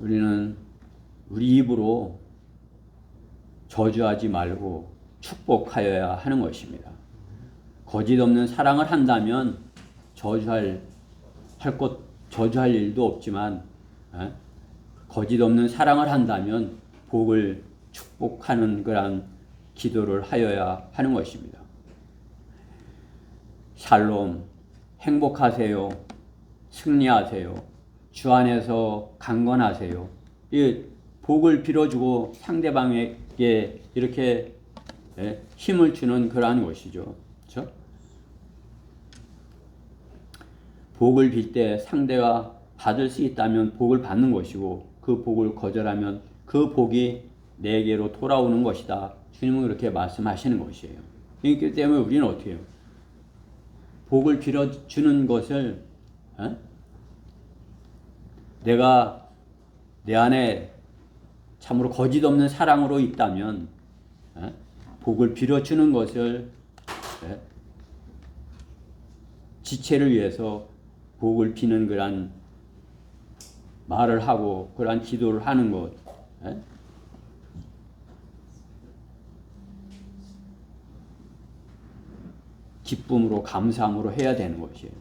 우리는 우리 입으로 저주하지 말고 축복하여야 하는 것입니다. 거짓 없는 사랑을 한다면 저주할 일도 없지만 거짓 없는 사랑을 한다면 복을 축복하는 그런 기도를 하여야 하는 것입니다. 샬롬, 행복하세요. 승리하세요. 주 안에서 강건하세요. 이 복을 빌어주고 상대방에게 이렇게 힘을 주는 그러한 것이죠. 그렇죠? 복을 빌 때 상대가 받을 수 있다면 복을 받는 것이고 그 복을 거절하면 그 복이 내게로 돌아오는 것이다. 주님은 그렇게 말씀하시는 것이에요. 그렇기 때문에 우리는 어떻게 해요? 복을 빌어주는 것을 내가 내 안에 참으로 거짓 없는 사랑으로 있다면 복을 빌어주는 것을 지체를 위해서 복을 비는 그런 말을 하고 그런 기도를 하는 것 기쁨으로 감사함으로 해야 되는 것이에요.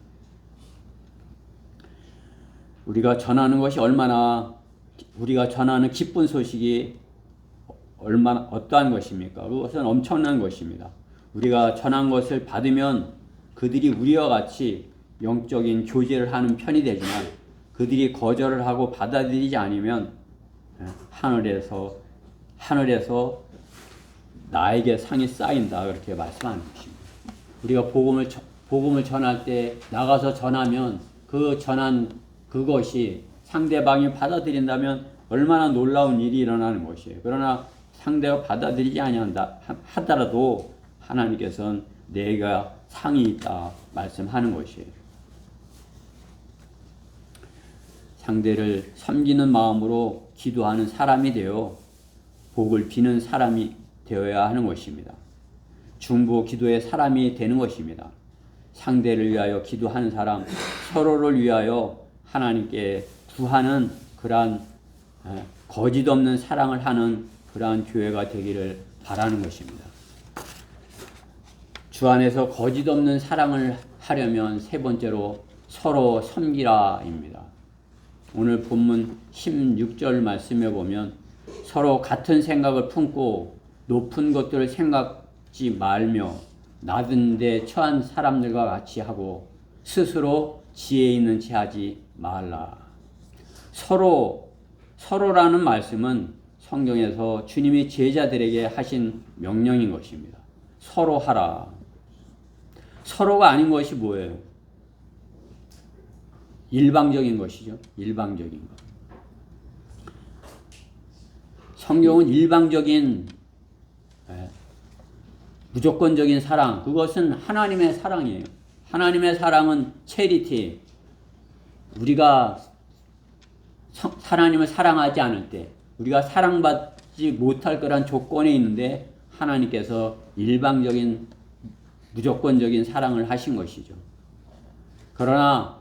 우리가 전하는 기쁜 소식이 얼마나 어떠한 것입니까? 그것은 엄청난 것입니다. 우리가 전한 것을 받으면 그들이 우리와 같이 영적인 교제를 하는 편이 되지만 그들이 거절을 하고 받아들이지 않으면 하늘에서 나에게 상이 쌓인다 그렇게 말씀하는 것입니다. 우리가 복음을 전할 때 나가서 전하면 그 전한 그것이 상대방이 받아들인다면 얼마나 놀라운 일이 일어나는 것이에요. 그러나 상대가 받아들이지 아니한다 하더라도 하나님께서는 내가 상이 있다 말씀하는 것이에요. 상대를 섬기는 마음으로 기도하는 사람이 되어 복을 비는 사람이 되어야 하는 것입니다. 중보 기도의 사람이 되는 것입니다. 상대를 위하여 기도하는 사람, 서로를 위하여 하나님께 구하는 그러한 거짓 없는 사랑을 하는 그러한 교회가 되기를 바라는 것입니다. 주 안에서 거짓 없는 사랑을 하려면 세 번째로 서로 섬기라입니다. 오늘 본문 16절 말씀에 보면 서로 같은 생각을 품고 높은 것들을 생각지 말며 낮은 데 처한 사람들과 같이 하고 스스로 지혜 있는 체 하지 말라. 서로라는 말씀은 성경에서 주님이 제자들에게 하신 명령인 것입니다. 서로 하라. 서로가 아닌 것이 뭐예요? 일방적인 것이죠. 일방적인 것. 성경은 일방적인 무조건적인 사랑, 그것은 하나님의 사랑이에요. 하나님의 사랑은 체리티. 우리가 하나님을 사랑하지 않을 때, 우리가 사랑받지 못할 거란 조건에 있는데 하나님께서 일방적인 무조건적인 사랑을 하신 것이죠. 그러나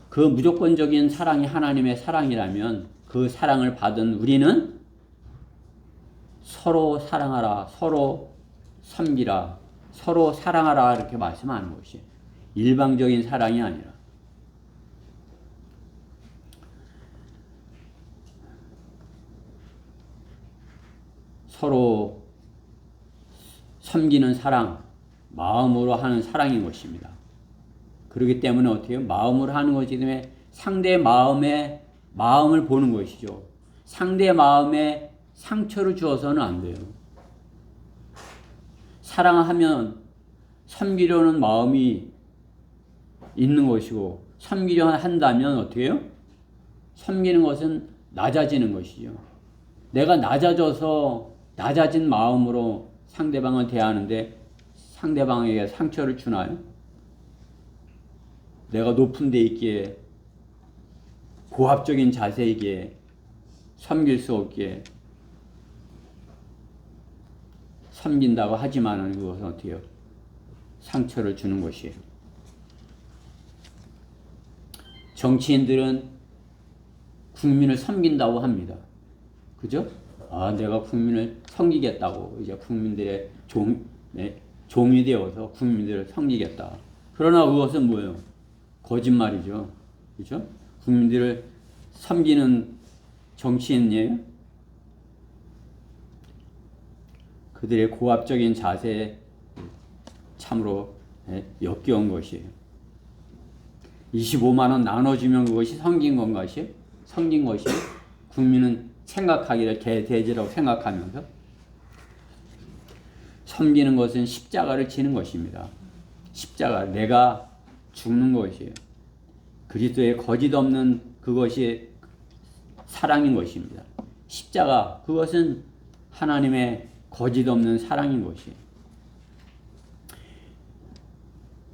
그 무조건적인 사랑이 하나님의 사랑이라면 그 사랑을 받은 우리는 서로 사랑하라, 서로 섬기라, 서로 사랑하라 이렇게 말씀하는 것이 일방적인 사랑이 아니라 서로 섬기는 사랑, 마음으로 하는 사랑인 것입니다. 그렇기 때문에 어떻게 해요? 마음으로 하는 것이기 때문에 상대의 마음을 보는 것이죠. 상대의 마음에 상처를 주어서는 안 돼요. 사랑하면 섬기려는 마음이 있는 것이고, 섬기려 한다면 어떻게 해요? 섬기는 것은 낮아지는 것이죠. 내가 낮아진 마음으로 상대방을 대하는데 상대방에게 상처를 주나요? 내가 높은 데 있기에, 고압적인 자세이기에, 섬길 수 없기에 섬긴다고 하지만은 그것은 어떻게 해요? 상처를 주는 것이에요. 정치인들은 국민을 섬긴다고 합니다. 그죠? 내가 국민을 섬기겠다고, 이제 국민들의 종이 되어서 국민들을 섬기겠다. 그러나 그것은 뭐예요? 거짓말이죠. 그죠? 국민들을 섬기는 정치인이에요? 그들의 고압적인 자세에 참으로 역겨운 것이에요. 25만 원 나눠주면 그것이 섬긴 것이에요? 섬긴 것이에요? 국민은 생각하기를 개돼지라고 생각하면서 섬기는 것은 십자가를 지는 것입니다. 십자가, 내가 죽는 것이에요. 그리스도의 거짓 없는 그것이 사랑인 것입니다. 십자가, 그것은 하나님의 거짓 없는 사랑인 것이에요.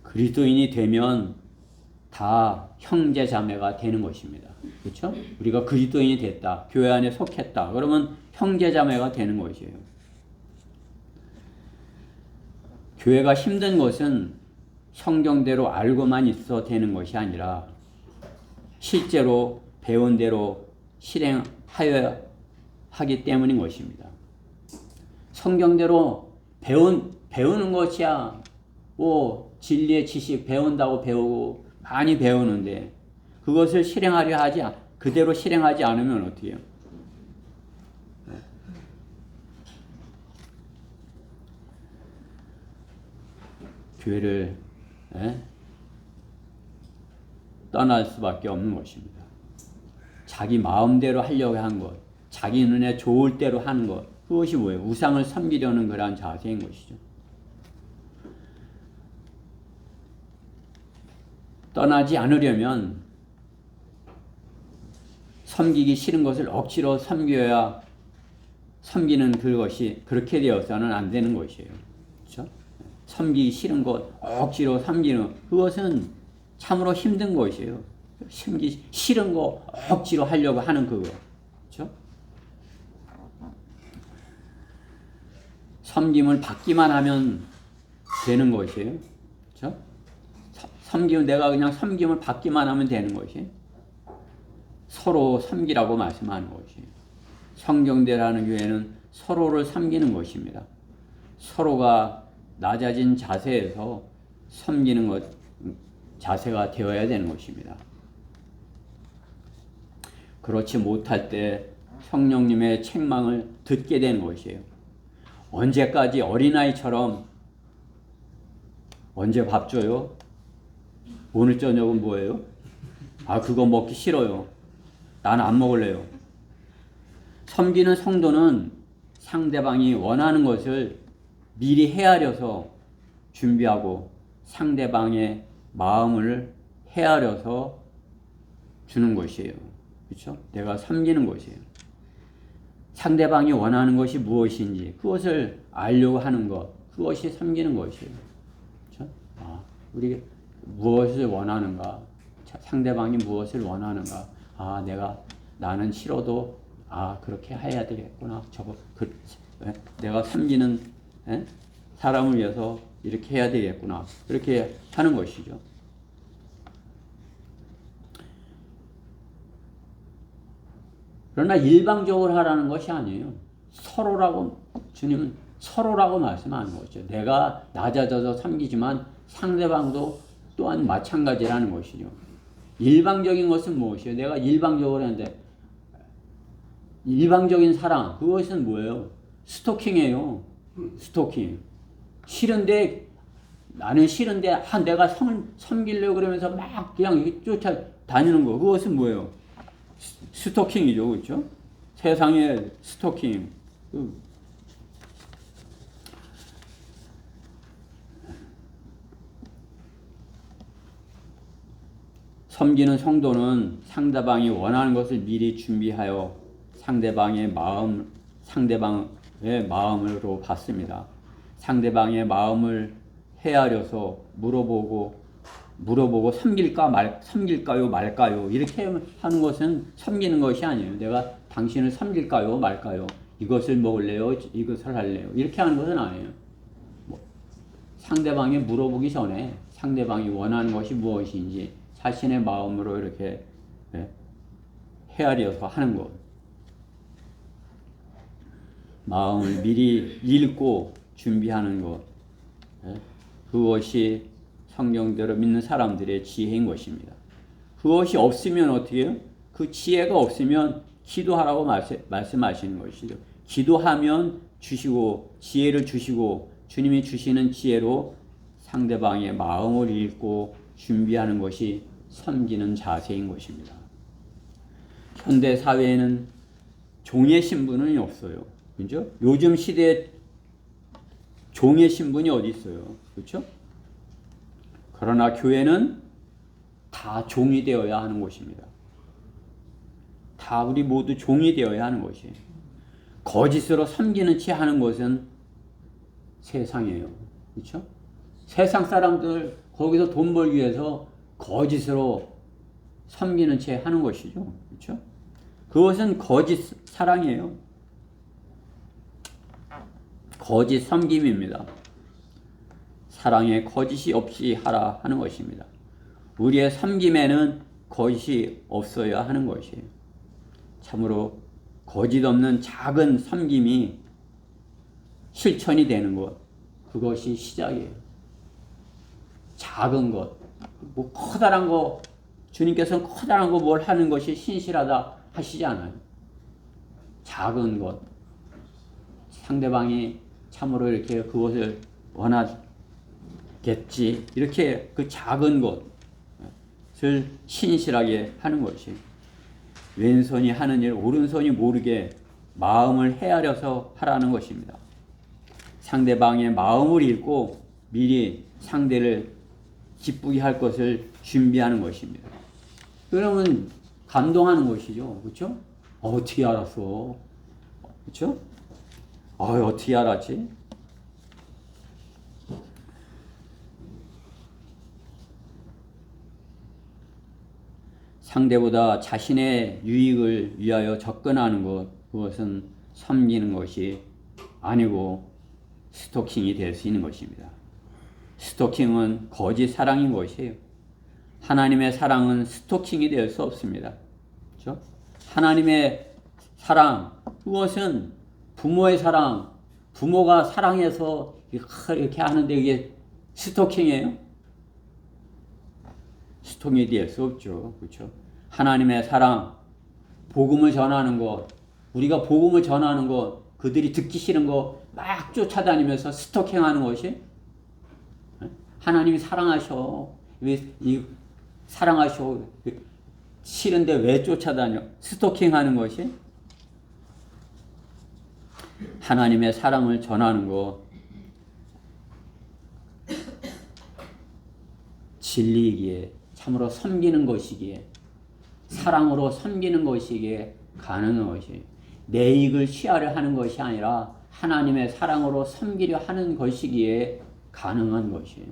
그리스도인이 되면 다 형제 자매가 되는 것입니다. 그렇죠? 우리가 그리스도인이 됐다, 교회 안에 속했다, 그러면 형제 자매가 되는 것이에요. 교회가 힘든 것은 성경대로 알고만 있어 되는 것이 아니라 실제로 배운 대로 실행하여야 하기 때문인 것입니다. 성경대로 배우는 것이야, 진리의 지식 배운다고 배우고 많이 배우는데 그것을 실행하려 그대로 실행하지 않으면 어떻게 해요? 교회를 떠날 수밖에 없는 것입니다. 자기 마음대로 하려고 한 것, 자기 눈에 좋을 대로 하는 것, 그것이 뭐예요? 우상을 섬기려는 그러한 자세인 것이죠. 떠나지 않으려면 섬기기 싫은 것을 억지로 섬겨야 섬기는 그것이 그렇게 되어서는 안 되는 것이에요. 그렇죠? 섬기기 싫은 것 억지로 섬기는 그것은 참으로 힘든 것이에요. 섬기기 싫은 거 억지로 하려고 하는 그거. 그렇죠? 섬김을 받기만 하면 되는 것이에요. 그렇죠? 내가 그냥 섬김을 받기만 하면 되는 것이 서로 섬기라고 말씀하는 것이에요. 성경대라는 교회는 서로를 섬기는 것입니다. 서로가 낮아진 자세에서 섬기는 것, 자세가 되어야 되는 것입니다. 그렇지 못할 때 성령님의 책망을 듣게 되는 것이에요. 언제까지 어린아이처럼 언제 밥 줘요? 오늘 저녁은 뭐예요? 그거 먹기 싫어요. 나는 안 먹을래요. 섬기는 성도는 상대방이 원하는 것을 미리 헤아려서 준비하고 상대방의 마음을 헤아려서 주는 것이에요. 그렇죠? 내가 섬기는 것이에요. 상대방이 원하는 것이 무엇인지 그것을 알려고 하는 것, 그것이 섬기는 것이에요. 그렇죠? 우리 무엇을 원하는가? 상대방이 무엇을 원하는가? 나는 싫어도 그렇게 해야 되겠구나. 내가 섬기는 사람을 위해서 이렇게 해야 되겠구나. 이렇게 하는 것이죠. 그러나 일방적으로 하라는 것이 아니에요. 서로라고, 주님은 서로라고 말씀하는 거죠. 내가 낮아져서 섬기지만 상대방도 또한 마찬가지라는 것이죠. 일방적인 것은 무엇이에요? 내가 일방적으로 하는데, 일방적인 사랑, 그것은 뭐예요? 스토킹이에요. 스토킹. 나는 싫은데, 내가 섬기려고 그러면서 막 그냥 쫓아다니는 거. 그것은 뭐예요? 스토킹이죠. 그렇죠? 세상의 스토킹. 섬기는 성도는 상대방이 원하는 것을 미리 준비하여 상대방의 마음으로 받습니다. 상대방의 마음을 헤아려서 물어보고 섬길까요 말까요 이렇게 하는 것은 섬기는 것이 아니에요. 내가 당신을 섬길까요 말까요, 이것을 먹을래요 이것을 할래요 이렇게 하는 것은 아니에요. 상대방이 물어보기 전에 상대방이 원하는 것이 무엇인지 자신의 마음으로 이렇게 헤아려서 하는 것. 마음을 미리 읽고 준비하는 것. 그것이 성경대로 믿는 사람들의 지혜인 것입니다. 그것이 없으면 어떻게 해요? 그 지혜가 없으면 기도하라고 말씀하시는 것이죠. 기도하면 주시고 지혜를 주시고 주님이 주시는 지혜로 상대방의 마음을 읽고 준비하는 것이 섬기는 자세인 것입니다. 현대 사회에는 종의 신분은 없어요. 그렇죠? 요즘 시대에 종의 신분이 어디 있어요? 그렇죠? 그러나 교회는 다 종이 되어야 하는 곳입니다. 다 우리 모두 종이 되어야 하는 것이에요. 거짓으로 섬기는 채 하는 것은 세상이에요. 그렇죠? 세상 사람들 거기서 돈 벌기 위해서 거짓으로 섬기는 채 하는 것이죠. 그렇죠? 그것은 거짓 사랑이에요. 거짓 섬김입니다. 사랑에 거짓이 없이 하라 하는 것입니다. 우리의 섬김에는 거짓이 없어야 하는 것이에요. 참으로 거짓 없는 작은 섬김이 실천이 되는 것, 그것이 시작이에요. 작은 것, 커다란 거, 주님께서는 커다란 거 뭘 하는 것이 신실하다 하시지 않아요. 작은 것, 상대방이 참으로 이렇게 그것을 원하겠지, 이렇게 그 작은 것을 신실하게 하는 것이, 왼손이 하는 일 오른손이 모르게 마음을 헤아려서 하라는 것입니다. 상대방의 마음을 읽고 미리 상대를 기쁘게 할 것을 준비하는 것입니다. 그러면 감동하는 것이죠. 그렇죠? 어떻게 알았어? 그렇죠? 어떻게 알았지? 상대보다 자신의 유익을 위하여 접근하는 것, 그것은 섬기는 것이 아니고 스토킹이 될 수 있는 것입니다. 스토킹은 거짓 사랑인 것이에요. 하나님의 사랑은 스토킹이 될 수 없습니다. 그렇죠? 하나님의 사랑, 그것은 부모의 사랑, 부모가 사랑해서 이렇게 하는데 이게 스토킹이에요? 스토킹이 될 수 없죠. 그렇죠? 하나님의 사랑, 복음을 전하는 것, 우리가 복음을 전하는 것, 그들이 듣기 싫은 거 막 쫓아다니면서 스토킹하는 것이, 하나님이 사랑하셔, 사랑하셔, 싫은데 왜 쫓아다녀? 스토킹하는 것이, 하나님의 사랑을 전하는 것, 진리이기에, 참으로 섬기는 것이기에, 사랑으로 섬기는 것이기에 가는 것이, 내 이익을 취하려 하는 것이 아니라 하나님의 사랑으로 섬기려 하는 것이기에 가능한 것이에요.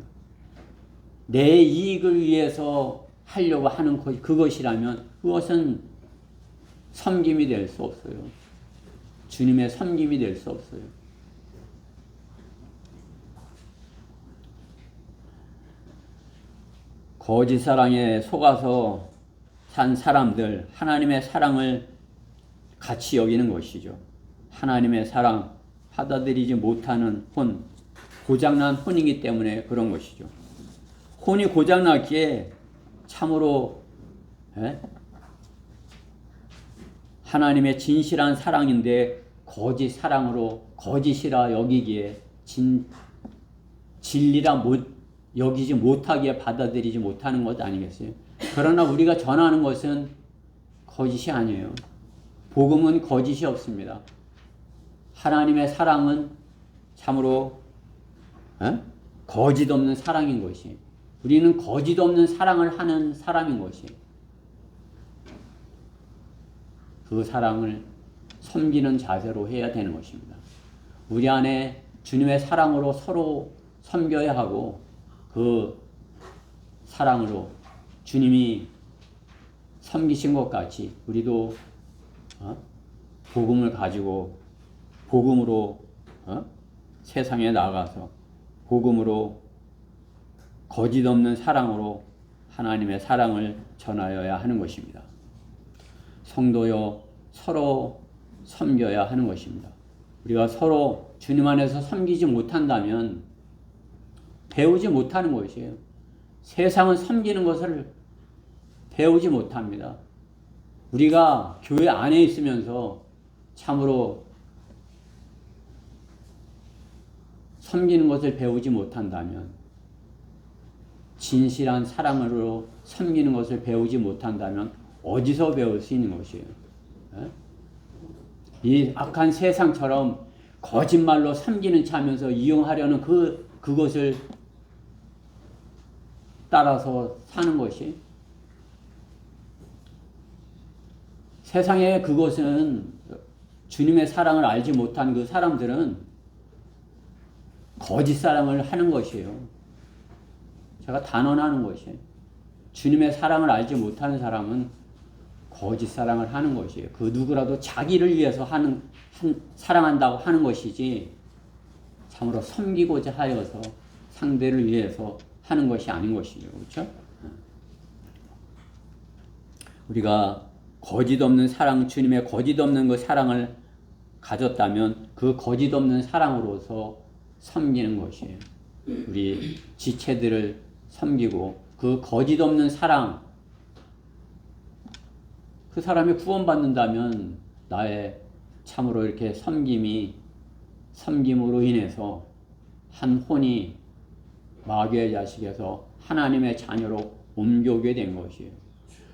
내 이익을 위해서 하려고 하는 그것이라면 그것은 섬김이 될 수 없어요. 주님의 섬김이 될 수 없어요. 거짓 사랑에 속아서 산 사람들, 하나님의 사랑을 가치 여기는 것이죠. 하나님의 사랑 받아들이지 못하는 혼, 고장난 혼이기 때문에 그런 것이죠. 혼이 고장났기에 참으로 하나님의 진실한 사랑인데 거짓 사랑으로 거짓이라 여기기에 진리라 여기지 못하기에 받아들이지 못하는 것 아니겠어요? 그러나 우리가 전하는 것은 거짓이 아니에요. 복음은 거짓이 없습니다. 하나님의 사랑은 참으로 거짓 없는 사랑인 것이. 우리는 거짓 없는 사랑을 하는 사람인 것이. 그 사랑을 섬기는 자세로 해야 되는 것입니다. 우리 안에 주님의 사랑으로 서로 섬겨야 하고 그 사랑으로 주님이 섬기신 것 같이 우리도 복음을 가지고 복음으로 세상에 나가서 복음으로 거짓 없는 사랑으로 하나님의 사랑을 전하여야 하는 것입니다. 성도여 서로 섬겨야 하는 것입니다. 우리가 서로 주님 안에서 섬기지 못한다면 배우지 못하는 것이에요. 세상은 섬기는 것을 배우지 못합니다. 우리가 교회 안에 있으면서 참으로 섬기는 것을 배우지 못한다면, 진실한 사랑으로 섬기는 것을 배우지 못한다면 어디서 배울 수 있는 것이에요? 이 악한 세상처럼 거짓말로 섬기는 체 하면서 이용하려는 그것을 따라서 사는 것이, 세상에 그것은 주님의 사랑을 알지 못한 그 사람들은 거짓 사랑을 하는 것이에요. 제가 단언하는 것이에요. 주님의 사랑을 알지 못하는 사람은 거짓 사랑을 하는 것이에요. 그 누구라도 자기를 위해서 사랑한다고 하는 것이지 참으로 섬기고자 하여서 상대를 위해서 하는 것이 아닌 것이죠. 그렇죠? 우리가 거짓 없는 사랑, 주님의 거짓 없는 그 사랑을 가졌다면 그 거짓 없는 사랑으로서 섬기는 것이에요. 우리 지체들을 섬기고 그 거짓 없는 사랑, 그 사람이 구원받는다면 나의 참으로 이렇게 섬김으로 인해서 한 혼이 마귀의 자식에서 하나님의 자녀로 옮겨오게 된 것이에요.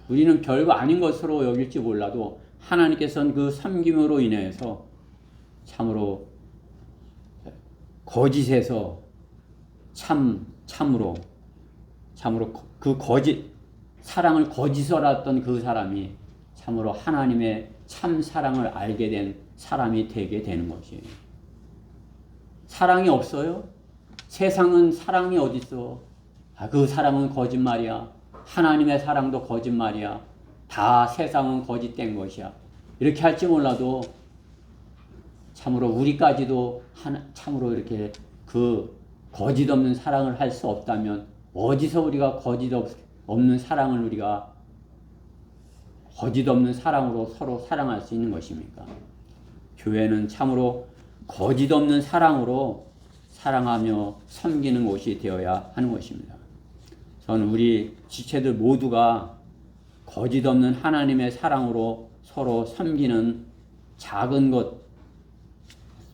우리는 별거 아닌 것으로 여길지 몰라도 하나님께서는 그 섬김으로 인해서 참으로 거짓에서 참으로 그 사랑을 거짓으로 했던 그 사람이 참으로 하나님의 참 사랑을 알게 된 사람이 되게 되는 것이에요. 사랑이 없어요? 세상은 사랑이 어딨어? 그 사랑은 거짓말이야. 하나님의 사랑도 거짓말이야. 다 세상은 거짓된 것이야. 이렇게 할지 몰라도 참으로 우리까지도 참으로 이렇게 그 거짓 없는 사랑을 할 수 없다면 어디서 우리가 거짓 없는 사랑을 우리가 거짓 없는 사랑으로 서로 사랑할 수 있는 것입니까? 교회는 참으로 거짓 없는 사랑으로 사랑하며 섬기는 곳이 되어야 하는 것입니다. 저는 우리 지체들 모두가 거짓 없는 하나님의 사랑으로 서로 섬기는 작은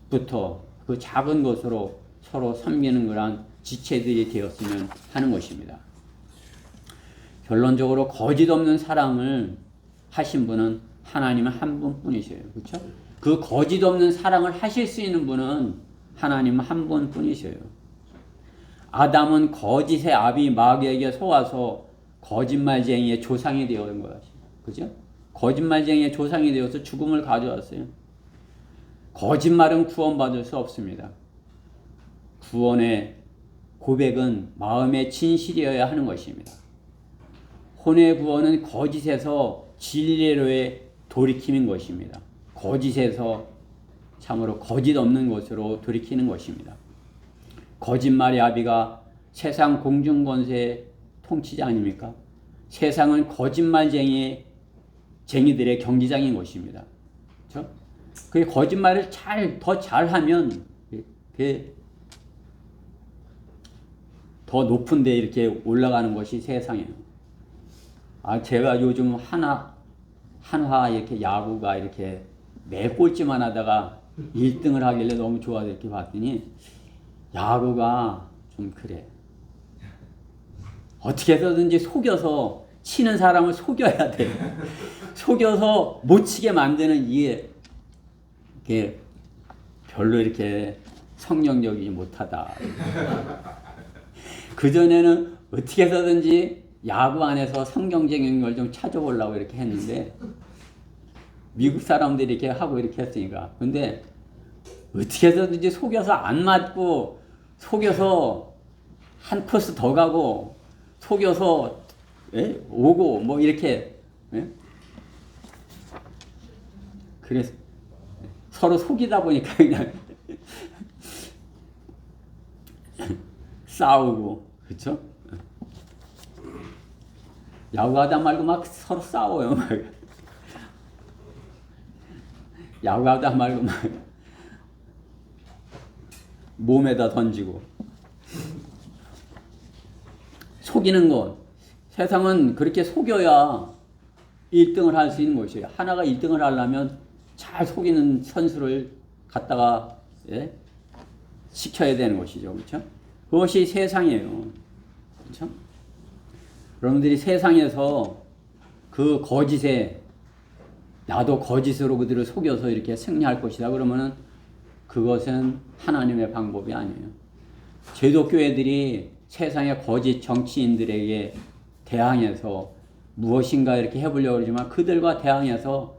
것부터 그 작은 것으로 서로 섬기는 그런 지체들이 되었으면 하는 것입니다. 결론적으로 거짓 없는 사랑을 하신 분은 하나님은 한 분뿐이세요. 그렇죠? 그 거짓 없는 사랑을 하실 수 있는 분은 하나님은 한 분뿐이세요. 아담은 거짓의 아비 마귀에게 속아서 거짓말쟁이의 조상이 되어 온 것이죠. 그죠? 거짓말쟁이의 조상이 되어서 죽음을 가져왔어요. 거짓말은 구원받을 수 없습니다. 구원의 고백은 마음의 진실이어야 하는 것입니다. 혼의 구원은 거짓에서 진리로의 돌이킴인 것입니다. 거짓에서 참으로 거짓 없는 것으로 돌이키는 것입니다. 거짓말의 아비가 세상 공중권세의 통치자 아닙니까? 세상은 거짓말쟁이들의 경기장인 것입니다. 그렇죠? 그 거짓말을 더 잘하면 더 높은 데 이렇게 올라가는 것이 세상이에요. 제가 요즘 한화 이렇게 야구가 이렇게 매 꼴찌만 하다가 1등을 하길래 너무 좋아서 이렇게 봤더니 야구가 좀 그래. 어떻게 해서든지 속여서 치는 사람을 속여야 돼. 속여서 못 치게 만드는 이게 별로 이렇게 성령적이지 못하다. 그전에는 어떻게 해서든지 야구 안에서 성경적인 걸 좀 찾아보려고 이렇게 했는데 미국 사람들이 이렇게 하고 이렇게 했으니까. 근데 어떻게 해서든지 속여서 안 맞고 속여서 한 코스 더 가고 속여서 오고 뭐 이렇게 그래서 서로 속이다 보니까 그냥 싸우고 그렇죠? 야구하다 말고 막 서로 싸워요. 막. 야구하다 말고 막 몸에다 던지고 속이는 것. 세상은 그렇게 속여야 1등을 할 수 있는 것이에요. 하나가 1등을 하려면 잘 속이는 선수를 갖다가 시켜야 되는 것이죠. 그렇죠? 그것이 세상이에요. 그렇죠? 여러분들이 세상에서 그 거짓에 나도 거짓으로 그들을 속여서 이렇게 승리할 것이다 그러면은 그것은 하나님의 방법이 아니에요. 제독교회들이 세상의 거짓 정치인들에게 대항해서 무엇인가 이렇게 해보려고 그러지만 그들과 대항해서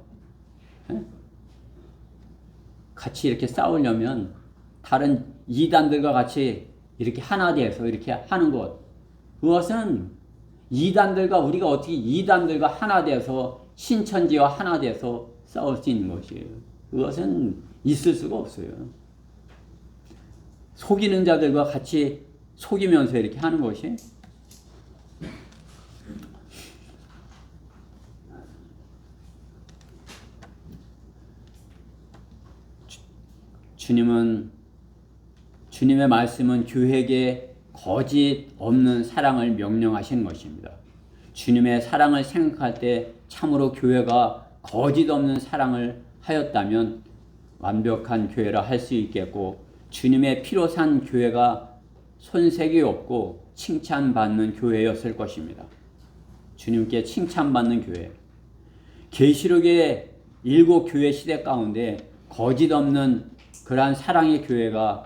같이 이렇게 싸우려면 다른 이단들과 같이 이렇게 하나 돼서 이렇게 하는 것. 그것은 이단들과 우리가 어떻게 이단들과 하나 돼서 신천지와 하나 돼서 싸울 수 있는 것이에요. 그것은 있을 수가 없어요. 속이는 자들과 같이 속이면서 이렇게 하는 것이 주님의 말씀은 교회에게 거짓 없는 사랑을 명령하시는 것입니다. 주님의 사랑을 생각할 때 참으로 교회가 거짓 없는 사랑을 하였다면 완벽한 교회라 할 수 있겠고 주님의 피로 산 교회가 손색이 없고 칭찬받는 교회였을 것입니다. 주님께 칭찬받는 교회. 계시록의 7교회 시대 가운데 거짓 없는 그러한 사랑의 교회가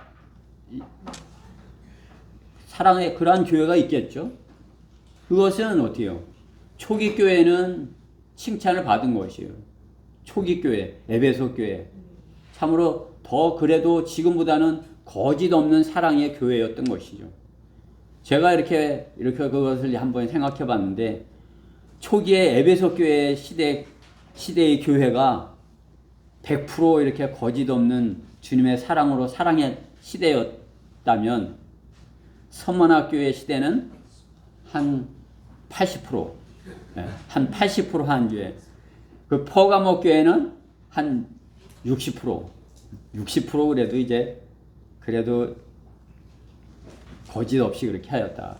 사랑의 그러한 교회가 있겠죠. 그것은 어때요? 초기 교회는 칭찬을 받은 것이에요. 초기 교회, 에베소 교회. 참으로 더 그래도 지금보다는 거짓 없는 사랑의 교회였던 것이죠. 제가 이렇게 그것을 한번 생각해 봤는데 초기에 에베소 교회 시대의 교회가 100% 이렇게 거짓 없는 주님의 사랑으로 사랑의 시대였다면 서머나 교회 시대는 한 80%, 한 80% 한 교회. 그 퍼가모 교회는 한 60%, 60% 그래도 이제 그래도 거짓 없이 그렇게 하였다.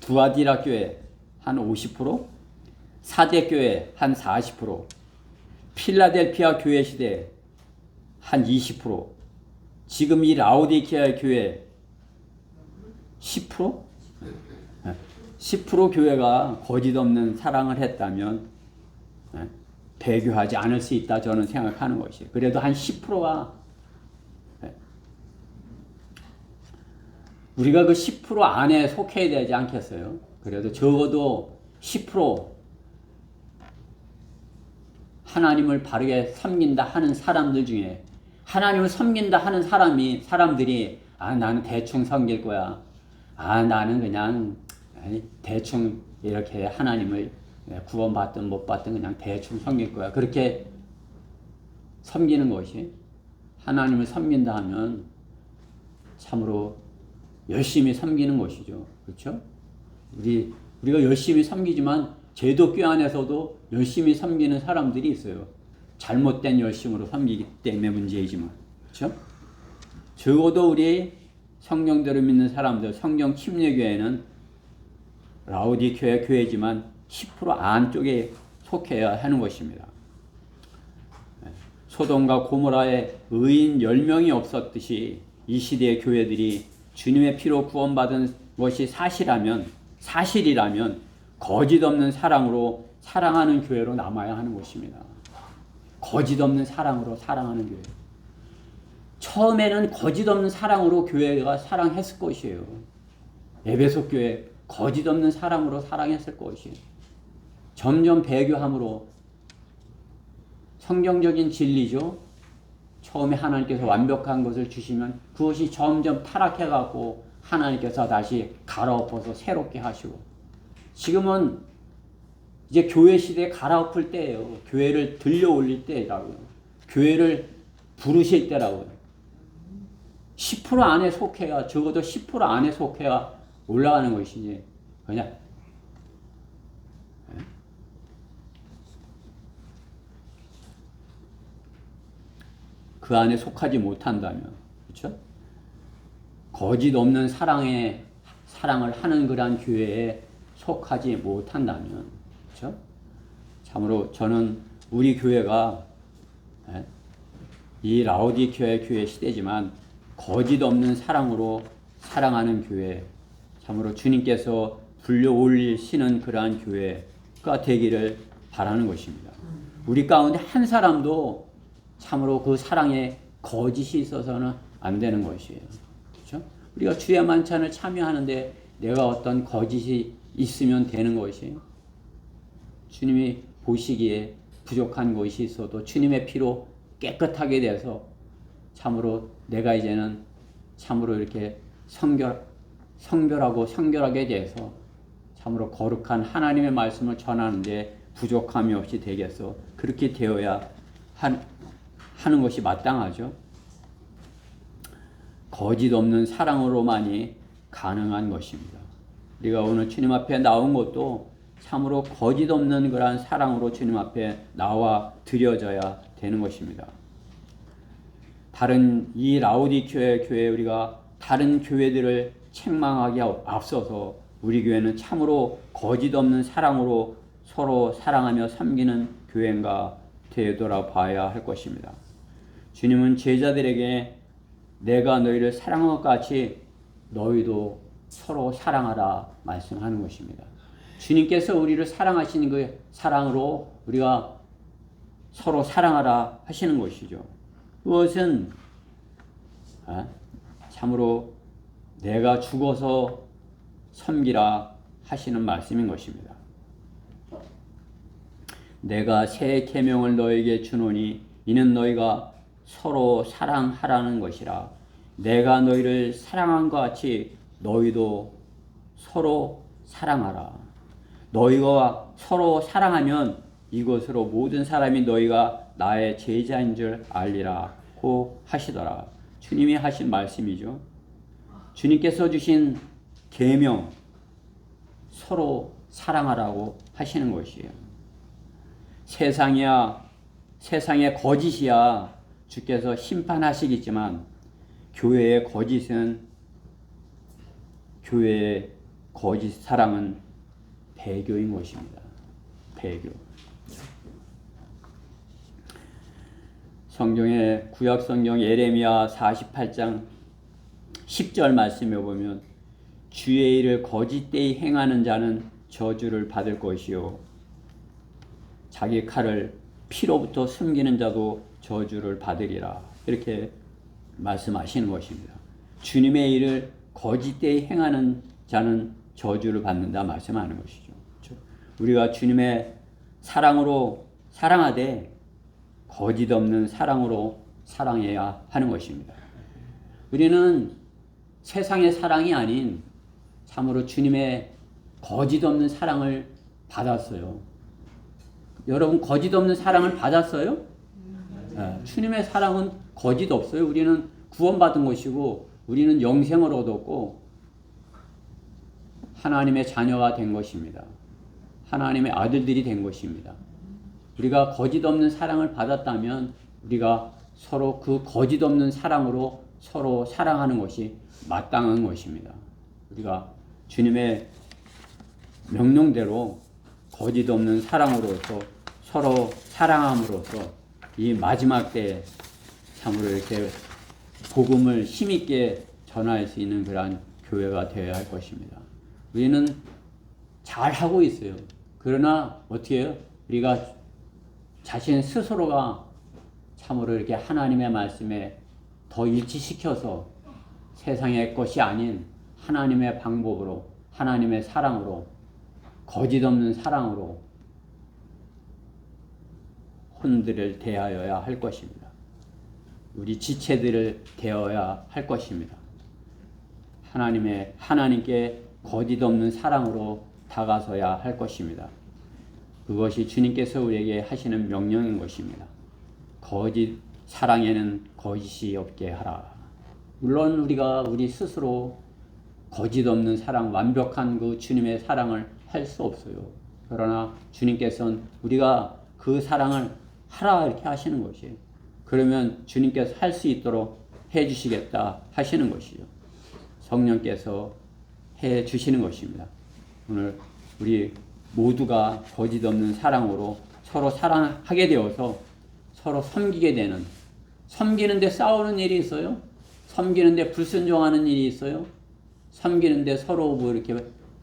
두아디라 교회 한 50%, 사대 교회 한 40%, 필라델피아 교회 시대 한 20%, 지금 이 라오디게아 교회 10%? 10% 교회가 거짓 없는 사랑을 했다면 배교하지 않을 수 있다 저는 생각하는 것이에요. 그래도 한 10%가 우리가 그 10% 안에 속해야 되지 않겠어요? 그래도 적어도 10% 하나님을 바르게 섬긴다 하는 사람들 중에 하나님을 섬긴다 하는 사람들이 나는 대충 섬길 거야. 나는 그냥 대충 이렇게 하나님을 구원받든 못 받든 그냥 대충 섬길 거야. 그렇게 섬기는 것이, 하나님을 섬긴다 하면 참으로 열심히 섬기는 것이죠. 그렇죠? 우리가 열심히 섬기지만 제도교 안에서도 열심히 섬기는 사람들이 있어요. 잘못된 열심으로 섬기기 때문에 문제이지만. 그렇죠? 적어도 우리 성경대로 믿는 사람들, 성경 침례교회는 라오디게아 교회지만 10% 안쪽에 속해야 하는 것입니다. 소돔과 고모라에 의인 10명이 없었듯이 이 시대의 교회들이 주님의 피로 구원받은 것이 사실이라면 거짓 없는 사랑으로 사랑하는 교회로 남아야 하는 것입니다. 거짓 없는 사랑으로 사랑하는 교회. 처음에는 거짓 없는 사랑으로 교회가 사랑했을 것이에요. 에베소 교회 거짓 없는 사랑으로 사랑했을 것이에요. 점점 배교함으로 성경적인 진리죠. 처음에 하나님께서 완벽한 것을 주시면 그것이 점점 타락해갖고 하나님께서 다시 갈아엎어서 새롭게 하시고, 지금은 이제 교회 시대에 갈아엎을 때예요. 교회를 들려 올릴 때라고요. 교회를 부르실 때라고요. 10% 안에 속해야, 적어도 10% 안에 속해야 올라가는 것이지. 그냥 그 안에 속하지 못한다면, 그렇죠? 거짓 없는 사랑을 하는 그러한 교회에 속하지 못한다면, 그렇죠? 참으로 저는 우리 교회가 이 라오디게아 교회 시대지만 거짓 없는 사랑으로 사랑하는 교회, 참으로 주님께서 불려 올리시는 그러한 교회가 되기를 바라는 것입니다. 우리 가운데 한 사람도 참으로 그 사랑에 거짓이 있어서는 안 되는 것이에요. 그렇죠? 우리가 주의 만찬을 참여하는데 내가 어떤 거짓이 있으면 되는 것이에요. 주님이 보시기에 부족한 것이 있어도 주님의 피로 깨끗하게 돼서 참으로 내가 이제는 참으로 이렇게 성별하고 성결하게 돼서 참으로 거룩한 하나님의 말씀을 전하는데 부족함이 없이 되겠어. 그렇게 되어야 하는 것이 마땅하죠. 거짓 없는 사랑으로만이 가능한 것입니다. 우리가 오늘 주님 앞에 나온 것도 참으로 거짓 없는 그러한 사랑으로 주님 앞에 나와 드려져야 되는 것입니다. 다른 이 라오디게아 교회, 우리가 다른 교회들을 책망하기 앞서서 우리 교회는 참으로 거짓 없는 사랑으로 서로 사랑하며 섬기는 교회인가 되돌아봐야 할 것입니다. 주님은 제자들에게 내가 너희를 사랑한 것 같이 너희도 서로 사랑하라 말씀하는 것입니다. 주님께서 우리를 사랑하시는 그 사랑으로 우리가 서로 사랑하라 하시는 것이죠. 그것은 참으로 내가 죽어서 섬기라 하시는 말씀인 것입니다. 내가 새 계명을 너에게 주노니 이는 너희가 서로 사랑하라는 것이라. 내가 너희를 사랑한 것 같이 너희도 서로 사랑하라. 너희가 서로 사랑하면 이것으로 모든 사람이 너희가 나의 제자인 줄 알리라고 하시더라. 주님이 하신 말씀이죠. 주님께서 주신 계명, 서로 사랑하라고 하시는 것이에요. 세상의 거짓이야 주께서 심판하시겠지만 교회의 거짓 사랑은 배교인 것입니다. 배교. 성경의 구약 성경 예레미야 48장 10절 말씀에 보면 주의 일을 거짓되이 행하는 자는 저주를 받을 것이요 자기 칼을 피로부터 숨기는 자도 저주를 받으리라. 이렇게 말씀하시는 것입니다. 주님의 일을 거짓되이 행하는 자는 저주를 받는다 말씀하는 것이죠. 그렇죠? 우리가 주님의 사랑으로 사랑하되 거짓 없는 사랑으로 사랑해야 하는 것입니다. 우리는 세상의 사랑이 아닌 참으로 주님의 거짓 없는 사랑을 받았어요. 여러분 거짓 없는 사랑을 받았어요? 주님의 사랑은 거짓 없어요. 우리는 구원받은 것이고 우리는 영생을 얻었고 하나님의 자녀가 된 것입니다. 하나님의 아들들이 된 것입니다. 우리가 거짓 없는 사랑을 받았다면 우리가 서로 그 거짓 없는 사랑으로 서로 사랑하는 것이 마땅한 것입니다. 우리가 주님의 명령대로 거짓 없는 사랑으로서 서로 사랑함으로써 이 마지막 때에 참으로 이렇게 복음을 힘있게 전할 수 있는 그러한 교회가 되어야 할 것입니다. 우리는 잘하고 있어요. 그러나 어떻게 해요? 우리가 자신 스스로가 참으로 이렇게 하나님의 말씀에 더 일치시켜서 세상의 것이 아닌 하나님의 방법으로, 하나님의 사랑으로, 거짓 없는 사랑으로 혼들을 대하여야 할 것입니다. 우리 지체들을 대하여야 할 것입니다. 하나님께 거짓 없는 사랑으로 다가서야 할 것입니다. 그것이 주님께서 우리에게 하시는 명령인 것입니다. 거짓 사랑에는 거짓이 없게 하라. 물론 우리가 우리 스스로 거짓 없는 사랑, 완벽한 그 주님의 사랑을 할 수 없어요. 그러나 주님께서는 우리가 그 사랑을 하라 이렇게 하시는 것이에요. 그러면 주님께서 할 수 있도록 해 주시겠다 하시는 것이죠. 성령께서 해 주시는 것입니다. 오늘 우리 모두가 거짓 없는 사랑으로 서로 사랑하게 되어서 서로 섬기게 되는, 섬기는데 싸우는 일이 있어요? 섬기는데 불순종하는 일이 있어요? 섬기는데 서로 뭐 이렇게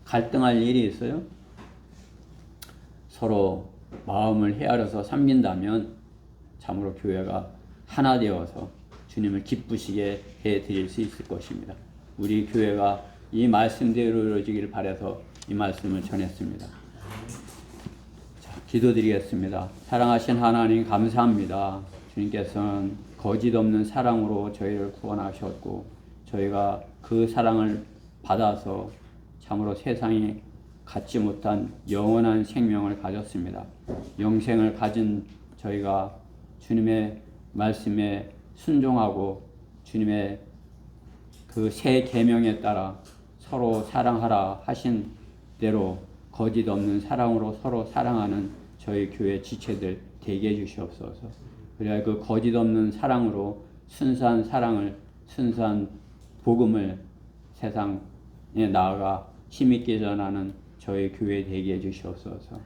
갈등할 일이 있어요? 서로 마음을 헤아려서 섬긴다면 참으로 교회가 하나 되어서 주님을 기쁘시게 해드릴 수 있을 것입니다. 우리 교회가 이 말씀대로 이루어지기를 바라서 이 말씀을 전했습니다. 자, 기도드리겠습니다. 사랑하신 하나님 감사합니다. 주님께서는 거짓 없는 사랑으로 저희를 구원하셨고 저희가 그 사랑을 받아서 참으로 세상이 갖지 못한 영원한 생명을 가졌습니다. 영생을 가진 저희가 주님의 말씀에 순종하고 주님의 그 새 계명에 따라 서로 사랑하라 하신 대로 거짓 없는 사랑으로 서로 사랑하는 저희 교회 지체들 되게 해주시옵소서. 그래야 그 거짓 없는 사랑으로 순수한 사랑을, 순수한 복음을 세상에 나아가 힘있게 전하는 저희 교회 되게 해주시옵소서.